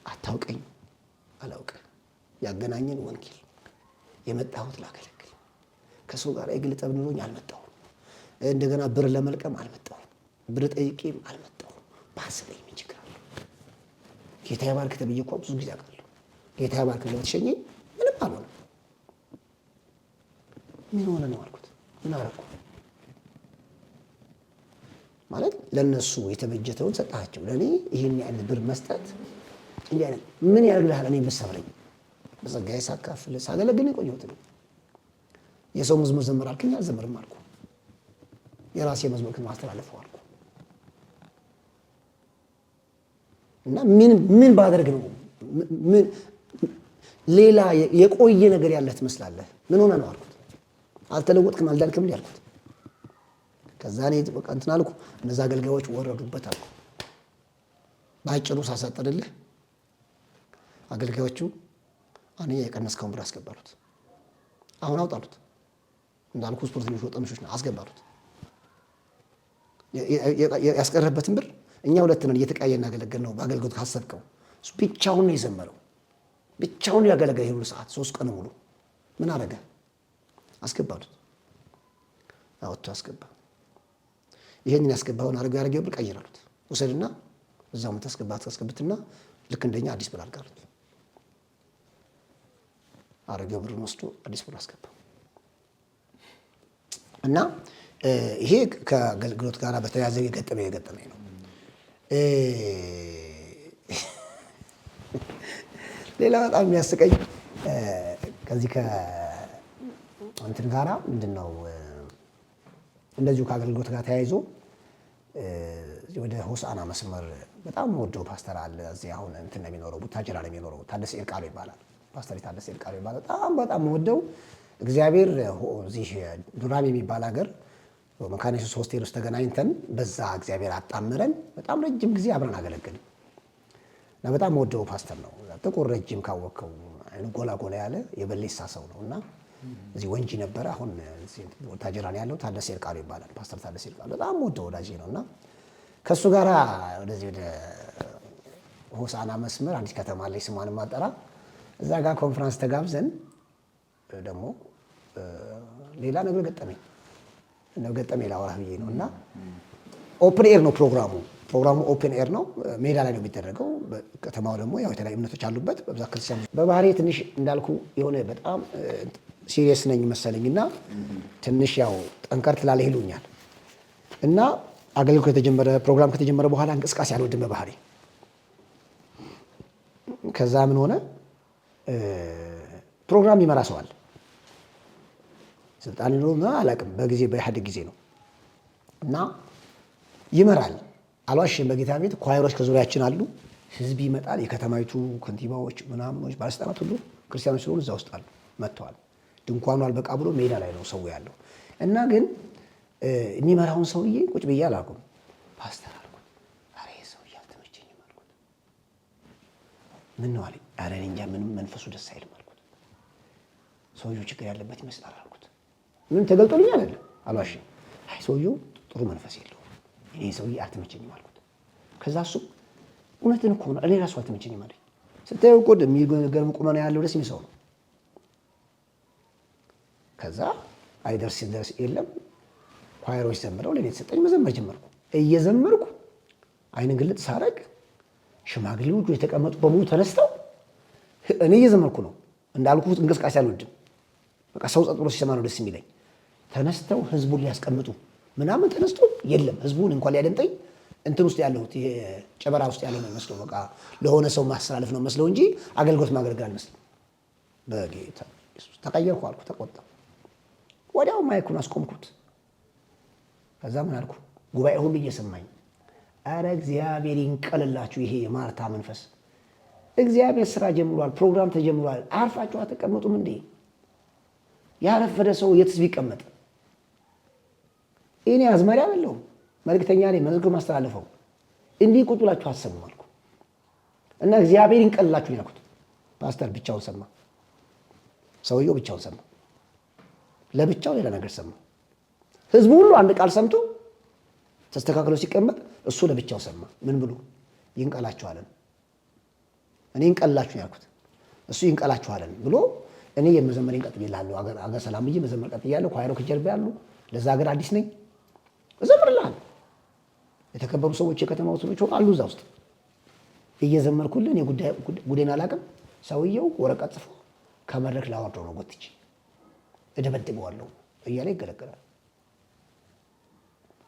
አታውቀኝ፣ አላውቅም። ያገናኘን ወንጌል፣ የመጣሁት ላገለግል። ከሰው ጋር የግል ጠብ ኑሮኝ አልመጣሁም። እንደገና ብር ለመልቀም አልመጣሁም። ብር ጠይቄም አልመጣሁም። ባሰበኝ ምን ችግር አለው? ጌታ ይባርክ ተብዬ እኮ ብዙ ጊዜ አውቃለሁ። ጌታ ይባርክ ብለህ ብትሸኘኝ ምንም አልሆነም። ምን ሆነ ነው አልኩት። ምን አደረኩ ማለት ለነሱ የተበጀተውን ሰጣቸው። ለኔ ይሄን ያህል ብር መስጠት እንዴ አይነት ምን ያደርግልሃል? እኔ መሰብረኝ በጸጋዬ ሳካፍል ሳገለግል ቆየሁት ነው። የሰው መዝሙር ዘምር አልከኝ፣ አልዘምርም አልኩ። የራሴ መዝሙር ግን ማስተላለፈው አልኩ። እና ምን ባደርግ ነው ሌላ የቆየ ነገር ያለ ትመስላለህ? ምን ሆነ ነው አልኩት። አልተለወጥክም፣ አልዳልክም ያልኩት። ከዛ እኔ በቃ እንትን አልኩ። እነዛ አገልጋዮች ወረዱበት አልኩ። ባጭሩ ሳሳጥርልህ አገልጋዮቹ እኔ የቀነስከውን ብር አስገባሉት። አሁን አውጣሉት እንዳልኩ ስፖርተኞች ወጣቶች ነው አስገባሉት። ያስቀረበትን ብር እኛ ሁለት ነን እየተቀያየን እናገለግል ነው። በአገልግሎት ካሰብከው ብቻውን ነው የዘመረው። ብቻውን ያገለገለ ሁሉ ሰዓት 3 ቀን ሙሉ ምን አደረገ? አስገባሉት። አወጥቶ አስገባ። ይሄንን ያስገባውን አረጋው ያረጋው ብር ቀይራሉት። ወሰድና እዛው አስገብትና ልክ እንደኛ አዲስ ብር አልጋሩት። አረጋው ብሩን ወስዶ አዲስ ብር አስገባ እና ይሄ ከአገልግሎት ጋር በተያያዘ የገጠመኝ ነው። ሌላ በጣም የሚያስቀኝ ከዚህ ከእንትን ጋራ ምንድን ነው እንደዚሁ ከአገልግሎት ጋር ተያይዞ ወደ ሆሳዕና መስመር በጣም ወደው ፓስተር አለ እዚህ አሁን እንትን ነው የሚኖረው ቡታጅራ ነው የሚኖረው ታደሰ ኤርቃሎ ይባላል። ፓስተር ታደሰ ኤርቃሎ ይባላል። በጣም ወደው እግዚአብሔር እዚህ ዱራሜ የሚባል ሀገር መካነ ኢየሱስ ሆስቴል ውስጥ ተገናኝተን በዛ እግዚአብሔር አጣምረን በጣም ረጅም ጊዜ አብረን አገለግልን እና በጣም ወደው ፓስተር ነው። ጥቁር ረጅም ካወቀው ጎላ ጎላ ያለ የበሌሳ ሰው ነው እና እዚህ ወንጂ ነበረ። አሁን ቡታጅራ ነው ያለው። ታደሰ ኤርቃሎ ይባላል። ፓስተር ታደሰ ኤርቃሎ በጣም ወደው ወዳጄ ነው እና ከሱ ጋር ወደዚህ ወደ ሆሳዕና መስመር አዲስ ከተማ ላይ ስሟን ማጠራ እዛ ጋር ኮንፈረንስ ተጋብዘን ደግሞ ሌላ ነገር ገጠመኝ ላወራህ ብዬ ነው እና ኦፕን ኤር ነው ፕሮግራሙ ኦፕን ኤር ነው። ሜዳ ላይ ነው የሚደረገው። ከተማው ደግሞ ያው የተለያዩ እምነቶች አሉበት በብዛት ክርስቲያን። በባህሪ ትንሽ እንዳልኩ የሆነ በጣም ሲሪየስ ነኝ መሰለኝና ትንሽ ያው ጠንከር ትላለህ ይሉኛል እና አገልግሎት ፕሮግራም ከተጀመረ በኋላ እንቅስቃሴ አልወድም በባህሪ። ከዛ ምን ሆነ ፕሮግራም ይመራ ሰዋል ስልጣን ነው አላውቅም። በጊዜ በኢህአዴግ ጊዜ ነው እና ይመራል። አልዋሽም። በጌታ ቤት ኳይሮች ከዙሪያችን አሉ። ህዝብ ይመጣል። የከተማይቱ ከንቲባዎች ምናምኖች ባለስልጣናት ሁሉ ክርስቲያኖች ስለሆኑ እዛ ውስጥ አሉ መጥተዋል። ድንኳኑ አልበቃ ብሎ ሜዳ ላይ ነው ሰው ያለው እና ግን የሚመራውን ሰውዬ ቁጭ ብዬ አላልኩም። ፓስተር አልኩት፣ ኧረ ይሄ ሰውዬ አልተመቸኝም አልኩት። ምን ነው አለኝ። ኧረ እኔ እንጃ ምንም መንፈሱ ደስ አይልም አልኩት። ሰውዬው ችግር ያለበት ይመስላል አልኩት። ምን ተገልጦልኝ አይደለም አልዋሽም። አይ ሰውዬው ጥሩ መንፈስ የለውም፣ እኔ ሰውዬ አልተመቸኝም አልኩት። ከዛ እሱ እውነትን እኮ ነው እኔ ራሱ አልተመቸኝም አለኝ። ስታየው እኮ የሚገርም ቁመና ያለው ደስ የሚል ሰው ነው። ከዛ አይደርስ የለም ኳየሮች ዘምረው ለኔ ተሰጠኝ። መዘመር ጀመርኩ። እየዘመርኩ አይንን ግልጥ ሳረግ ሽማግሌዎቹ የተቀመጡ በሙሉ ተነስተው እኔ እየዘመርኩ ነው እንዳልኩት እንቅስቃሴ አልወድም። በቃ ሰው ጸጥ ብሎ ሲሰማ ነው ደስ የሚለኝ። ተነስተው ህዝቡን ሊያስቀምጡ ምናምን ተነስቶ የለም ህዝቡን እንኳን ሊያደምጠኝ እንትን ውስጥ ያለሁት ይሄ ጨበራ ውስጥ ያለው ነው መስሎ በቃ ለሆነ ሰው ማስተላለፍ ነው መስለው እንጂ አገልግሎት ማገልገል አልመስልም። በጌታ ኢየሱስ ተቀየርኩ አልኩ። ተቆጣ። ወዲያው ማይኩን አስቆምኩት። ከዛ ምን አልኩ? ጉባኤ ሁሉ እየሰማኝ አረ እግዚአብሔር ይንቀልላችሁ። ይሄ የማርታ መንፈስ እግዚአብሔር ስራ ጀምሯል፣ ፕሮግራም ተጀምሯል። አርፋችሁ አትቀመጡም እንዴ? ያረፈደ ሰው የትስ ቢቀመጥ? እኔ አዝማሪ አይደለሁም፣ መልእክተኛ ነኝ፣ መዝገብ ማስተላለፈው። እንዲህ ቁጭ ብላችሁ አሰሙ አልኩ እና እግዚአብሔር ይንቀልላችሁ ያልኩት። ፓስተር ብቻውን ሰማ፣ ሰውየው ብቻውን ሰማ፣ ለብቻው ሌላ ነገር ሰማ። ህዝቡ ሁሉ አንድ ቃል ሰምቶ ተስተካክሎ ሲቀመጥ እሱ ለብቻው ሰማ። ምን ብሎ? ይንቀላችኋለን። እኔ ይንቀላችሁ ያልኩት እሱ ይንቀላችኋለን ብሎ እኔ የመዘመሬን ቀጥያለሁ። አገር ሰላም ብዬ መዘመር ቀጥያለሁ። ኳይሮ ከጀርባ ያሉ ለዛ ሀገር አዲስ ነኝ፣ እዘምርልሃለሁ። የተከበሩ ሰዎች የከተማው ሰዎች አሉ እዛ ውስጥ እየዘመርኩልህ እኔ ጉዴን አላውቅም። ሰውየው ወረቀት ጽፎ ከመድረክ ላወርደው ነው ጎትቼ እደበድበዋለሁ እያለ ይገለገላል።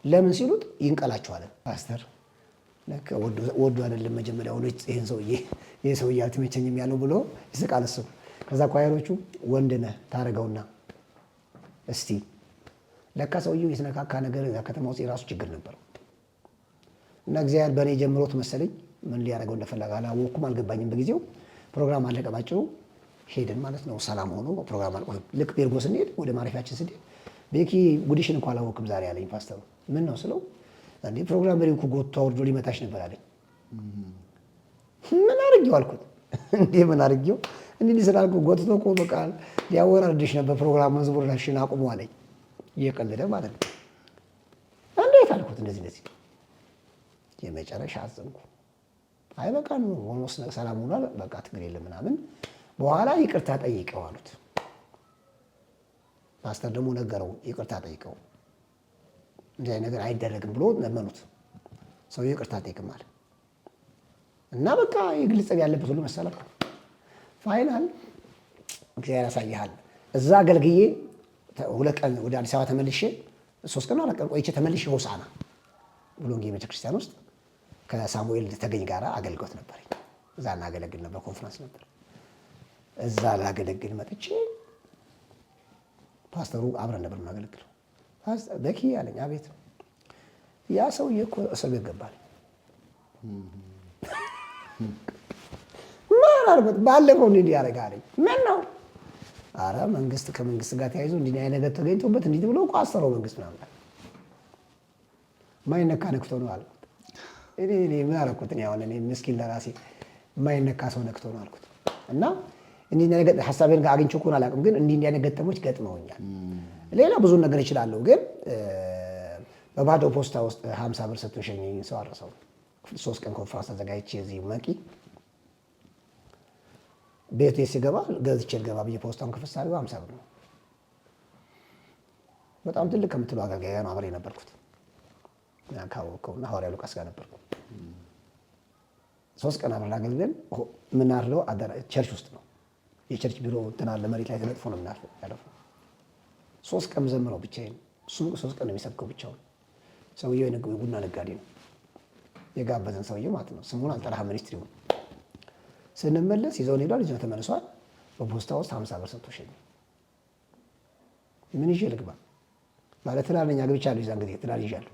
ለምን ሲሉት ይንቀላችኋለን። ፓስተር ለካ ወዶ አይደለም መጀመሪያ ሆኖ ይሄ ሰውዬ አልተመቸኝም ያለው ብሎ ይስቃል እሱ። ከዛ ኳየሮቹ ወንድ ነህ ታረገውና እስቲ ለካ ሰውዬው የተነካካ ነገር ከተማ ውስጥ የራሱ ችግር ነበር እና እግዚአብሔር በእኔ ጀምሮት መሰለኝ ምን ሊያደርገው እንደፈለገ አላወኩም፣ አልገባኝም በጊዜው። ፕሮግራም አለቀ ባጭሩ ሄድን ማለት ነው። ሰላም ሆኖ ፕሮግራም አልቆ ልክ ቤርጎ ስንሄድ ወደ ማረፊያችን ስንሄድ ቤኪ ጉዲሽን እንኳን አላወቅም ዛሬ አለኝ ፓስተሩ። ምን ነው ስለው እንዴ ፕሮግራም በሪንኩ ጎትቶ አውርዶ ሊመታሽ ነበር አለኝ። ምን አድርጌው አልኩት። እንዴ ምን አድርጌው እንዴ ስላልኩ ጎትቶ እኮ በቃ ሊያወራርድሽ ነበር ፕሮግራም መዝሙርሽን አቁሙ አለኝ። እየቀለደ ማለት ነው። እንዴት አልኩት። እንደዚህ የመጨረሻ አዘንኩ። አይ በቃ ነው ሆኖስ ሰላም ሆኗል፣ በቃ ትግል የለም ምናምን። በኋላ ይቅርታ ጠይቀው አሉት። ፓስተር ደግሞ ነገረው፣ ይቅርታ ጠይቀው እንዲህ አይነት ነገር አይደረግም ብሎ ለመኑት። ሰውዬው ይቅርታ ጠይቅም አለ እና በቃ የግል ጸብ ያለበት ሁሉ መሰለህ። ፋይናል እግዚአብሔር ያሳይሃል። እዛ አገልግዬ 2 ቀን ወደ አዲስ አበባ ተመልሼ 3 ቀን 4 ቀን ቆይቼ ተመልሼ ሆሳዕና ብሎንጌ ቤተክርስቲያን ውስጥ ከሳሙኤል ተገኝ ጋር አገልግሎት ነበር። እዛ እናገለግል ነበር። ኮንፈረንስ ነበር። እዛ ላገለግል መጥቼ ፓስተሩ አብረን ነበር የምናገለግለው። ፓስተር በኪ አለኝ። አቤት። ያ ሰውዬ እኮ እስር ቤት ገባል። ምን አልኩት። ባለፈው እንዲህ ያደርግ አለኝ። ምን ነው? አረ መንግስት ከመንግስት ጋር ተያይዞ እንዲህ አይነት ነገር ተገኝቶበት እንዲህ ብሎ እኮ አሰረው መንግስት ምናምን አለ። ማይነካ ነክቶ ነው አልኩት። እኔ ምን አልኩት? አሁን እኔ ምስኪን ለራሴ ማይነካ ሰው ነክቶ ነው አልኩት። እና እንዲህ ነገር ሐሳቤን ጋር አግኝቼ እኮ አላውቅም፣ ግን እንዲህ አይነት ገጠሞች ገጥመውኛል። ሌላ ብዙ ነገር ይችላለሁ፣ ግን በባዶ ፖስታ ውስጥ 50 ብር ሰጥቶ ሸኘኝ ሰው አረሰው። 3 ቀን ኮንፈረንስ አዘጋጅቼ እዚህ መቂ ቤቴ ሲገባ ገዝቼ ልገባ ብዬ ፖስታውን ክፍት ሳደርገው 50 ብር ነው። በጣም ትልቅ ከምትለው አገልጋይ ነው አብሬ ነበርኩት። ካወቀውና ሐዋርያው ሉቃስ ጋር ነበርኩ። 3 ቀን አብረን አገልግለን የምናርለው ቸርች ውስጥ ነው። የቸርች ቢሮ እንትን አለ፣ መሬት ላይ ተነጥፎ ነው የምናርለው ያለፈው። 3 ቀን ዘምረው ብቻዬን፣ እሱ 3 ቀን ነው የሚሰብከው ብቻውን። ሰውየው የቡና ነጋዴ ነው የጋበዘን ሰውዬው ማለት ነው። ስሙን አልጠራህም፣ ሚኒስትሪውን። ስንመለስ ይዘውን ሄዷል። ልጅ ተመልሷል። በፖስታ ውስጥ 50 ብር ሰጥቶ ሸኘኝ። ምን ይዤ ልግባ? ባለ ትዳር ነኝ፣ አግብቻለሁ። የዛን ጊዜ ትዳር ይዣለሁ።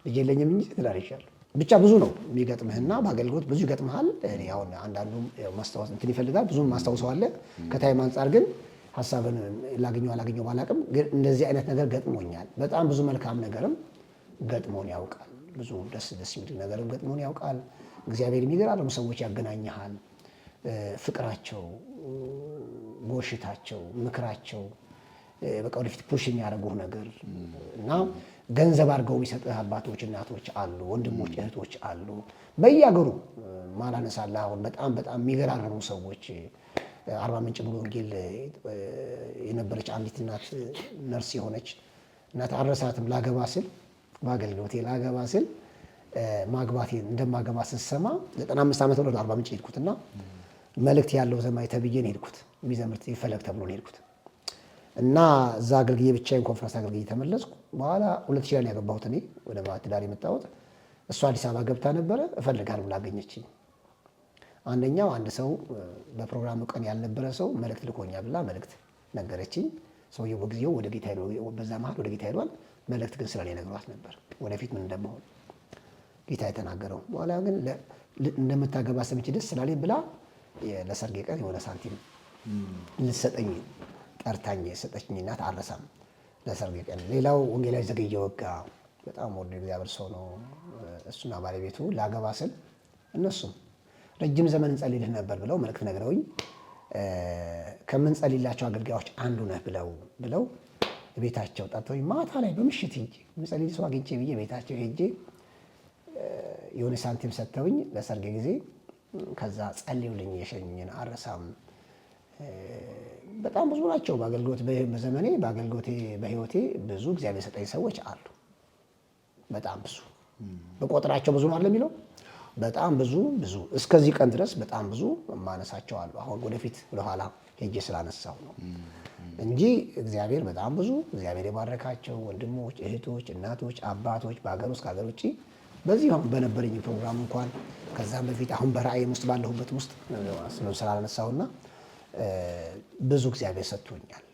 ልጅ የለኝም እንጂ ትዳር ይዣለሁ። ብቻ ብዙ ነው የሚገጥምህና በአገልግሎት ብዙ ይገጥምሃል። እኔ አሁን አንዳንዱም ማስታወስ እንትን ይፈልጋል፣ ብዙም ማስታወሰው አለ። ከታይም አንጻር ግን ሀሳብን ላገኘው አላገኘው ባላቅም፣ ግን እንደዚህ አይነት ነገር ገጥሞኛል። በጣም ብዙ መልካም ነገርም ገጥሞን ያውቃል። ብዙ ደስ የሚል ነገርም ገጥሞን ያውቃል። እግዚአብሔር የሚገራርሙ ሰዎች ያገናኝሃል። ፍቅራቸው፣ ጎሽታቸው፣ ምክራቸው በቃ ወደፊት ፑሽ የሚያደርጉህ ነገር እና ገንዘብ አድርገው የሚሰጥህ አባቶች፣ እናቶች አሉ፣ ወንድሞች፣ እህቶች አሉ በየአገሩ ማላነሳለህ። አሁን በጣም የሚገራርሙ ሰዎች አርባ ምንጭ ሙሉ ወንጌል የነበረች አንዲት እናት ነርስ የሆነች እናት አረሳትም። ላገባ ስል በአገልግሎቴ ላገባ ስል ማግባቴ እንደማገባ ስትሰማ 95 ዓመት ነው አርባ ምንጭ ሄድኩትና መልእክት ያለው ዘማኝ ተብዬን ሄድኩት። የሚዘምርት ይፈለግ ተብሎ ነው ሄድኩት እና እዛ አገልግዬ ብቻዬን ኮንፈረንስ አገልግዬ ተመለስኩ። በኋላ 2000 ላይ ያገባሁት እኔ ወደ ትዳር የመጣሁት። እሷ አዲስ አበባ ገብታ ነበረ። እፈልጋለሁ ላገኘችኝ። አንደኛው አንድ ሰው በፕሮግራሙ ቀን ያልነበረ ሰው መልእክት ልኮኛል ብላ መልእክት ነገረችኝ። ሰውየው በጊዜው ወደ ጌታ ሄዶ በዛ መሀል ወደ ጌታ ሄዷል። መልእክት ግን ስለኔ ነግሯት ነበር፣ ወደፊት ምን እንደምሆን ጌታ የተናገረው። በኋላ ግን እንደምታገባ ሰምቼ ደስ ስላለኝ ብላ ለሰርጌ ቀን የሆነ ሳንቲም ልትሰጠኝ ጠርታኝ የሰጠችኝ እናት አልረሳም። ለሰርጌ ቀን ሌላው ወንጌላዊ ዘገየ ወጋ በጣም ወደ እግዚአብሔር ሰው ነው። እሱና ባለቤቱ ላገባ ስል እነሱም ረጅም ዘመን እንጸልይልህ ነበር ብለው መልእክት ነግረውኝ ከምንጸልይላቸው አገልጋዮች አንዱ ነህ ብለው ቤታቸው ጠርተውኝ ማታ ላይ በምሽት ሄጄ የምጸልይ ሰው አግኝቼ ብዬ ቤታቸው ሄጄ የሆነ ሳንቲም ሰጥተውኝ ለሰርጌ ጊዜ ከዛ ጸልዩልኝ የሸኝን አረሳም። በጣም ብዙ ናቸው። በአገልግሎት በዘመኔ በአገልግሎቴ በህይወቴ ብዙ እግዚአብሔር የሰጠኝ ሰዎች አሉ። በጣም ብዙ በቆጥራቸው ብዙ ነው አለ የሚለው በጣም ብዙ እስከዚህ ቀን ድረስ በጣም ብዙ ማነሳቸው አሉ። አሁን ወደፊት ወደኋላ ሄጄ ስላነሳው ነው እንጂ እግዚአብሔር በጣም ብዙ እግዚአብሔር የባረካቸው ወንድሞች፣ እህቶች፣ እናቶች፣ አባቶች በሀገር ውስጥ ከሀገር ውጭ በዚህ አሁን በነበረኝ ፕሮግራም እንኳን ከዛም በፊት አሁን በራእይም ውስጥ ባለሁበት ውስጥ ስላነሳውና ብዙ እግዚአብሔር ሰጥቶኛል።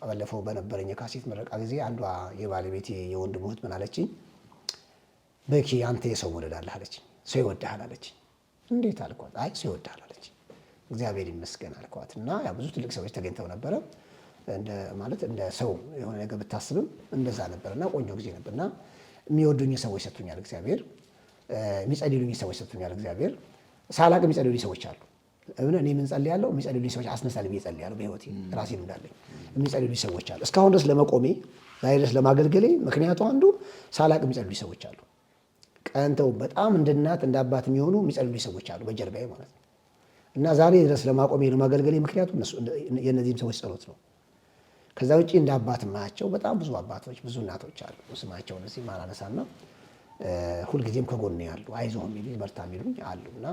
ባለፈው በነበረኝ የካሴት ምረቃ ጊዜ አንዷ የባለቤቴ የወንድም እህት ምን አለችኝ? በኪ አንተ የሰው መውደድ አለህ አለችኝ። ሰው ይወድሃል አለችኝ። እንዴት አልኳት። አይ ሰው ይወድሃል አለችኝ። እግዚአብሔር ይመስገን አልኳት። እና ያ ብዙ ትልቅ ሰዎች ተገኝተው ነበረ። እንደ ሰው የሆነ ነገር ብታስብም እንደዛ ነበርና ቆንጆ ጊዜ ነበርና የሚወዱኝ ሰዎች ሰጥቶኛል እግዚአብሔር። የሚጸልዩልኝ ሰዎች ሰጥቶኛል እግዚአብሔር። ሳላቅ የሚጸልዩልኝ ሰዎች አሉ። እኔ ምን ጸልያለሁ? የሚጸልዩልኝ ሰዎች አስነሳልኝ እጸልያለሁ። በህይወቴ ራሴን እንዳለኝ የሚጸልዩልኝ ሰዎች አሉ። እስካሁን ድረስ ለመቆሜ ዛሬ ድረስ ለማገልገሌ ምክንያቱ አንዱ ሳላቅ የሚጸልዩልኝ ሰዎች አሉ። ቀንተው በጣም እንደ እናት እንደ አባት የሚሆኑ የሚጸልዩልኝ ሰዎች አሉ በጀርባዬ ማለት ነው። እና ዛሬ ድረስ ለማቆሜ ለማገልገሌ ምክንያቱ የእነዚህም ሰዎች ጸሎት ነው። ከዛ ውጭ እንደ አባት ማያቸው በጣም ብዙ አባቶች ብዙ እናቶች አሉ። ስማቸውን እዚህ ማላነሳና ሁልጊዜም ከጎኔ ያሉ አይዞህ የሚሉኝ በርታ የሚሉኝ አሉ። እና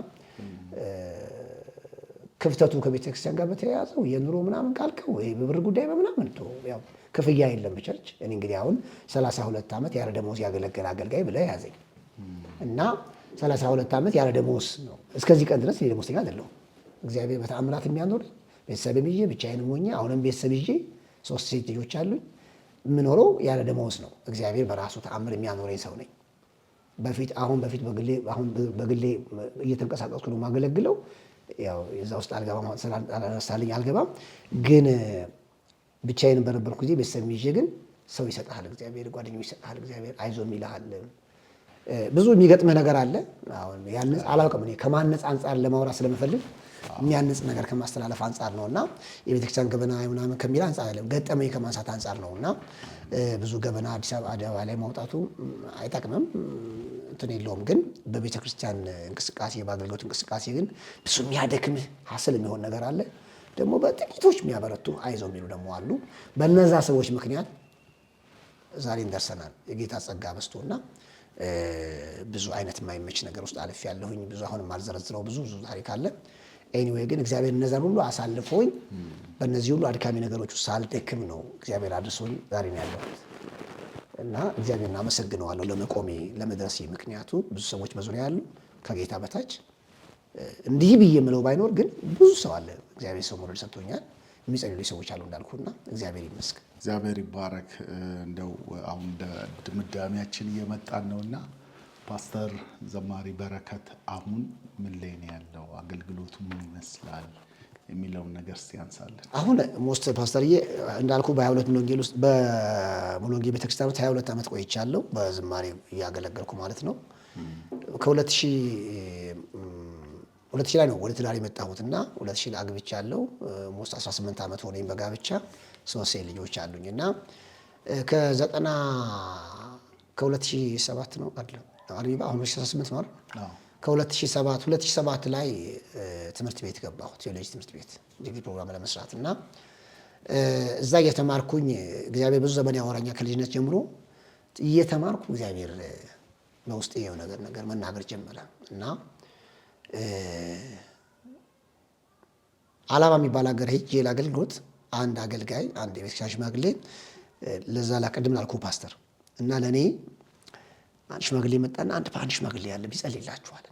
ክፍተቱ ከቤተክርስቲያን ጋር በተያያዘው የኑሮ ምናምን ካልከው በብር ጉዳይ በምናምን ያው ክፍያ የለም በቸርች። እኔ እንግዲህ አሁን 32 ዓመት ያለ ደሞዝ ያገለገለ አገልጋይ ብለህ ያዘኝ እና 32 ዓመት ያለ ደሞዝ ነው። እስከዚህ ቀን ድረስ እኔ ደሞዝተኛ አይደለሁም። እግዚአብሔር በተአምራት የሚያኖር ቤተሰብም ይዤ ብቻዬንም ሆኜ አሁንም ቤተሰብ ይዤ 3 ሴት ልጆች አሉኝ። የምኖረው ያለ ደሞዝ ነው። እግዚአብሔር በራሱ ተአምር የሚያኖረኝ ሰው ነኝ። በፊት በግሌ እየተንቀሳቀስኩ ነው የማገለግለው። ያው እዛ ውስጥ አልገባም፣ ስላልነሳልኝ አልገባም። ግን ብቻዬን በነበርኩ ጊዜ ቤተሰብ ይዤ ግን ሰው ይሰጥሃል እግዚአብሔር፣ ጓደኞች ይሰጥሃል እግዚአብሔር፣ አይዞህ ይልሃል። ብዙ የሚገጥምህ ነገር አለ። አሁን ያንስ አላውቅም እኔ ከማነጽ አንጻር ለማውራት ስለምፈልግ የሚያንጽ ነገር ከማስተላለፍ አንጻር ነው እና የቤተክርስቲያን ገበና ምናምን ከሚል አንጻር አይደለም፣ ገጠመኝ ከማንሳት አንጻር ነው። እና ብዙ ገበና አዲስ አበባ ላይ ማውጣቱ አይጠቅምም፣ እንትን የለውም። ግን በቤተክርስቲያን እንቅስቃሴ፣ በአገልግሎት እንቅስቃሴ ግን ብዙ የሚያደክምህ ሀስል የሚሆን ነገር አለ። ደግሞ በጥቂቶች የሚያበረቱ አይዞህ የሚሉ ደግሞ አሉ። በነዛ ሰዎች ምክንያት ዛሬ እንደርሰናል። የጌታ ጸጋ በዝቶና ብዙ አይነት የማይመች ነገር ውስጥ አልፍ ያለሁኝ ብዙ አሁንም አልዘረዝረው ብዙ ታሪክ አለ። ኤኒዌይ ግን እግዚአብሔር እነዛን ሁሉ አሳልፎኝ በእነዚህ ሁሉ አድካሚ ነገሮች ውስጥ ሳልደክም ነው እግዚአብሔር አድርሶኝ ዛሬ ነው ያለሁት እና እግዚአብሔር እናመሰግነዋለሁ ለመቆሜ ለመድረሴ። ምክንያቱ ብዙ ሰዎች በዙሪያ ያሉ ከጌታ በታች እንዲህ ብዬ የምለው ባይኖር ግን ብዙ ሰው አለ። እግዚአብሔር ሰው ሞዴል ሰጥቶኛል። የሚጸልዩ ሰዎች አሉ እንዳልኩና እግዚአብሔር ይመስገን።
እግዚአብሔር ይባረክ። እንደው አሁን ድምዳሜያችን እየመጣን ነውና ፓስተር ዘማሪ በረከት አሁን ምን ላይ ነው ያለው? አገልግሎቱ ምን ይመስላል የሚለውን ነገር እስቲ ያንሳለን።
አሁን ሞስት ፓስተርዬ እንዳልኩ በ22 ሙሉ ወንጌል ውስጥ በሙሉ ወንጌል ቤተክርስቲያን ውስጥ 22 ዓመት ቆይቻለሁ በዝማሬ እያገለገልኩ ማለት ነው። ከ2000 ላይ ነው ወደ ትዳር የመጣሁትና 2000 ላይ አግብቻለሁ። ሞስት 18 ዓመት ሆነኝ በጋብቻ 3 ሴት ልጆች አሉኝ እና ከ2007 ነው አይደል? አሁን 2018 ነው አይደል? ከ2007 ላይ ትምህርት ቤት ገባሁ፣ ቴዎሎጂ ትምህርት ቤት ዲግሪ ፕሮግራም ለመስራት እና እዛ እየተማርኩኝ እግዚአብሔር ብዙ ዘመን ያወራኛ ከልጅነት ጀምሮ እየተማርኩ እግዚአብሔር በውስጤ የሆነ ነገር መናገር ጀመረ እና አላባ የሚባል ሀገር ሄጄ ለአገልግሎት አንድ አገልጋይ አንድ የቤተክርስቲያን ሽማግሌ ለዛ ላቀድም ላልኩ ፓስተር እና ለእኔ አንድ ሽማግሌ መጣና አንድ ሽማግሌ ያለ ቢጸልይላችኋል